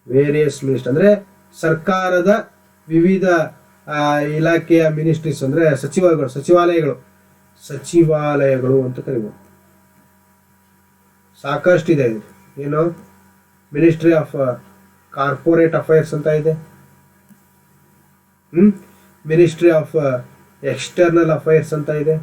Various ministry ಅಂದ್ರೆ ಸರ್ಕಾರದ ವಿವಿಧ ಇಲಾಖೆಯ ಮಿನಿಸ್ಟ್ರೀಸ್ ಅಂದ್ರೆ ಸಚಿವಾಲಯಗಳು ಅಂತ ಕರಿಬಹುದು. ಸಾಕಷ್ಟಿದೆ ಇದು. ಏನು, ಮಿನಿಸ್ಟ್ರಿ ಆಫ್ ಕಾರ್ಪೊರೇಟ್ ಅಫೈರ್ಸ್ ಅಂತ ಇದೆ, ಮಿನಿಸ್ಟ್ರಿ ಆಫ್ ಎಕ್ಸ್ಟರ್ನಲ್ ಅಫೈರ್ಸ್ ಅಂತ ಇದೆ,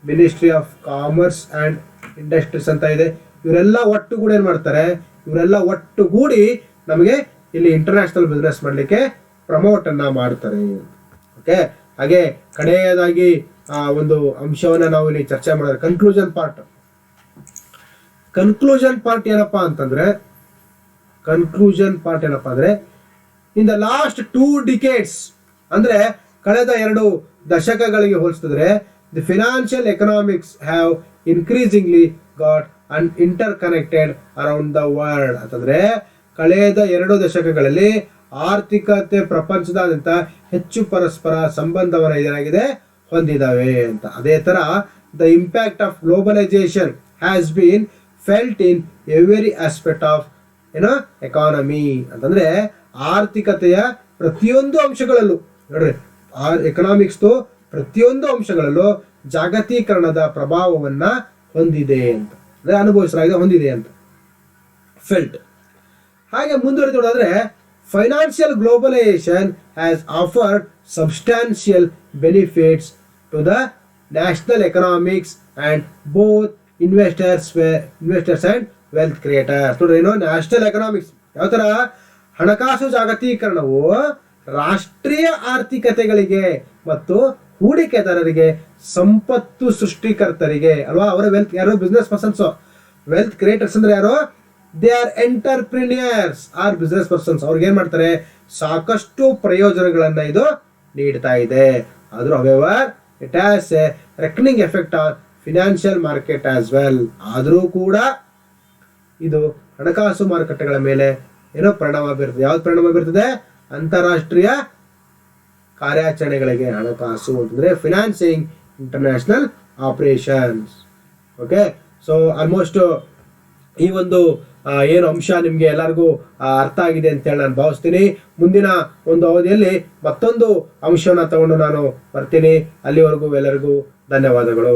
ministry of commerce and industries ಅಂತ ಇದೆ. ಇವರೆಲ್ಲ ಒಟ್ಟುಗೂಡಿ ಏನ್ ಮಾಡ್ತಾರೆ, ಇವರೆಲ್ಲ ಒಟ್ಟುಗೂಡಿ ನಮಗೆ ಇಲ್ಲಿ ಇಂಟರ್ನ್ಯಾಷನಲ್ ಬಿಸ್ನೆಸ್ ಮಾಡಲಿಕ್ಕೆ ಪ್ರಮೋಟ್ ಅನ್ನ ಮಾಡ್ತಾರೆ. ಓಕೆ, ಹಾಗೆ ಕಡೆಯದಾಗಿ ಒಂದು ಅಂಶವನ್ನ ನಾವು ಇಲ್ಲಿ ಚರ್ಚೆ ಮಾಡಿದ್ರೆ ಕನ್ಕ್ಲೂಷನ್ ಪಾರ್ಟ್ ಏನಪ್ಪಾ ಅಂತಂದ್ರೆ, ಇನ್ ದ ಲಾಸ್ಟ್ 2 decades ಅಂದ್ರೆ ಕಳೆದ 2 ದಶಕಗಳಿಗೆ ಹೋಲಿಸಿದ್ರೆ the financial economics have increasingly got interconnected around the world ಅಂತಂದ್ರೆ ಕಳೆದ 2 ದಶಕಗಳಲ್ಲಿ ಆರ್ಥಿಕತೆ ಪ್ರಪಂಚದಾದ್ಯಂತ ಹೆಚ್ಚು ಪರಸ್ಪರ ಸಂಬಂಧವನ್ನ ಏನಾಗಿದೆ ಹೊಂದಿದಾವೆ ಅಂತ. ಅದೇ ತರ the impact of globalisation has been felt in every aspect of economy ಅಂತಂದ್ರೆ ಆರ್ಥಿಕತೆಯ ಪ್ರತಿಯೊಂದು ಅಂಶಗಳಲ್ಲೂ ನೋಡ್ರಿ, ಎಕನಾಮಿಕ್ಸ್ ಪ್ರತಿಯೊಂದು ಅಂಶಗಳಲ್ಲೂ ಜಾಗತೀಕರಣದ ಪ್ರಭಾವವನ್ನ ಹೊಂದಿದೆ ಅಂತ, ಅಂದ್ರೆ ಹೊಂದಿದೆ ಅಂತ ಫೆಲ್ಟ್. ಹಾಗೆ ಮುಂದುವರೆದೋದಾದ್ರೆ financial globalisation has afforded substantial benefits to the national economics and both investors and wealth creators. ನೋಡ್ರಿ, ನ್ಯಾಷನಲ್ ಎಕನಾಮಿಕ್ಸ್ ಯಾವ ತರ, ಹಣಕಾಸು ಜಾಗತೀಕರಣವು ರಾಷ್ಟ್ರೀಯ ಆರ್ಥಿಕತೆಗಳಿಗೆ ಮತ್ತು ಹೂಡಿಕೆದಾರರಿಗೆ, ಸಂಪತ್ತು ಸೃಷ್ಟಿಕರ್ತರಿಗೆ ಅಲ್ವಾ, ಅವರ ವೆಲ್ತ್ ಯಾರು, ಬಿಸ್ನೆಸ್ ಪರ್ಸನ್ಸ್. ವೆಲ್ತ್ ಕ್ರಿಯೇಟರ್ಸ್ ಅಂದ್ರೆ ಯಾರು, they are entrepreneurs or business persons. ಅವ್ರಿಗೆ ಏನ್ ಮಾಡ್ತಾರೆ, ಸಾಕಷ್ಟು ಪ್ರಯೋಜನಗಳನ್ನ ಇದು ನೀಡ್ತಾ ಇದೆ. ಆದ್ರೂ however it has a reckoning effect on financial market as well. ಆದ್ರೂ ಕೂಡ ಇದು ಹಣಕಾಸು ಮಾರುಕಟ್ಟೆಗಳ ಮೇಲೆ ಪರಿಣಾಮ ಬೀರ್ತದೆ. ಯಾವ್ದು ಪರಿಣಾಮ ಬೀರ್ತದೆ, ಅಂತಾರಾಷ್ಟ್ರೀಯ ಕಾರ್ಯಾಚರಣೆಗಳಿಗೆ ಹಣಕಾಸು ಅಂತಂದ್ರೆ financing international operations. Okay, so almost ಈ ಒಂದು ಏನು ಅಂಶ ನಿಮ್ಗೆ ಎಲ್ಲರಿಗೂ ಅರ್ಥ ಆಗಿದೆ ಅಂತ ಹೇಳಿ ನಾನು ಭಾವಿಸ್ತೀನಿ. ಮುಂದಿನ ಒಂದು ಅವಧಿಯಲ್ಲಿ ಮತ್ತೊಂದು ಅಂಶನ ತಗೊಂಡು ನಾನು ಬರ್ತೀನಿ. ಅಲ್ಲಿವರೆಗೂ ಎಲ್ಲರಿಗೂ ಧನ್ಯವಾದಗಳು.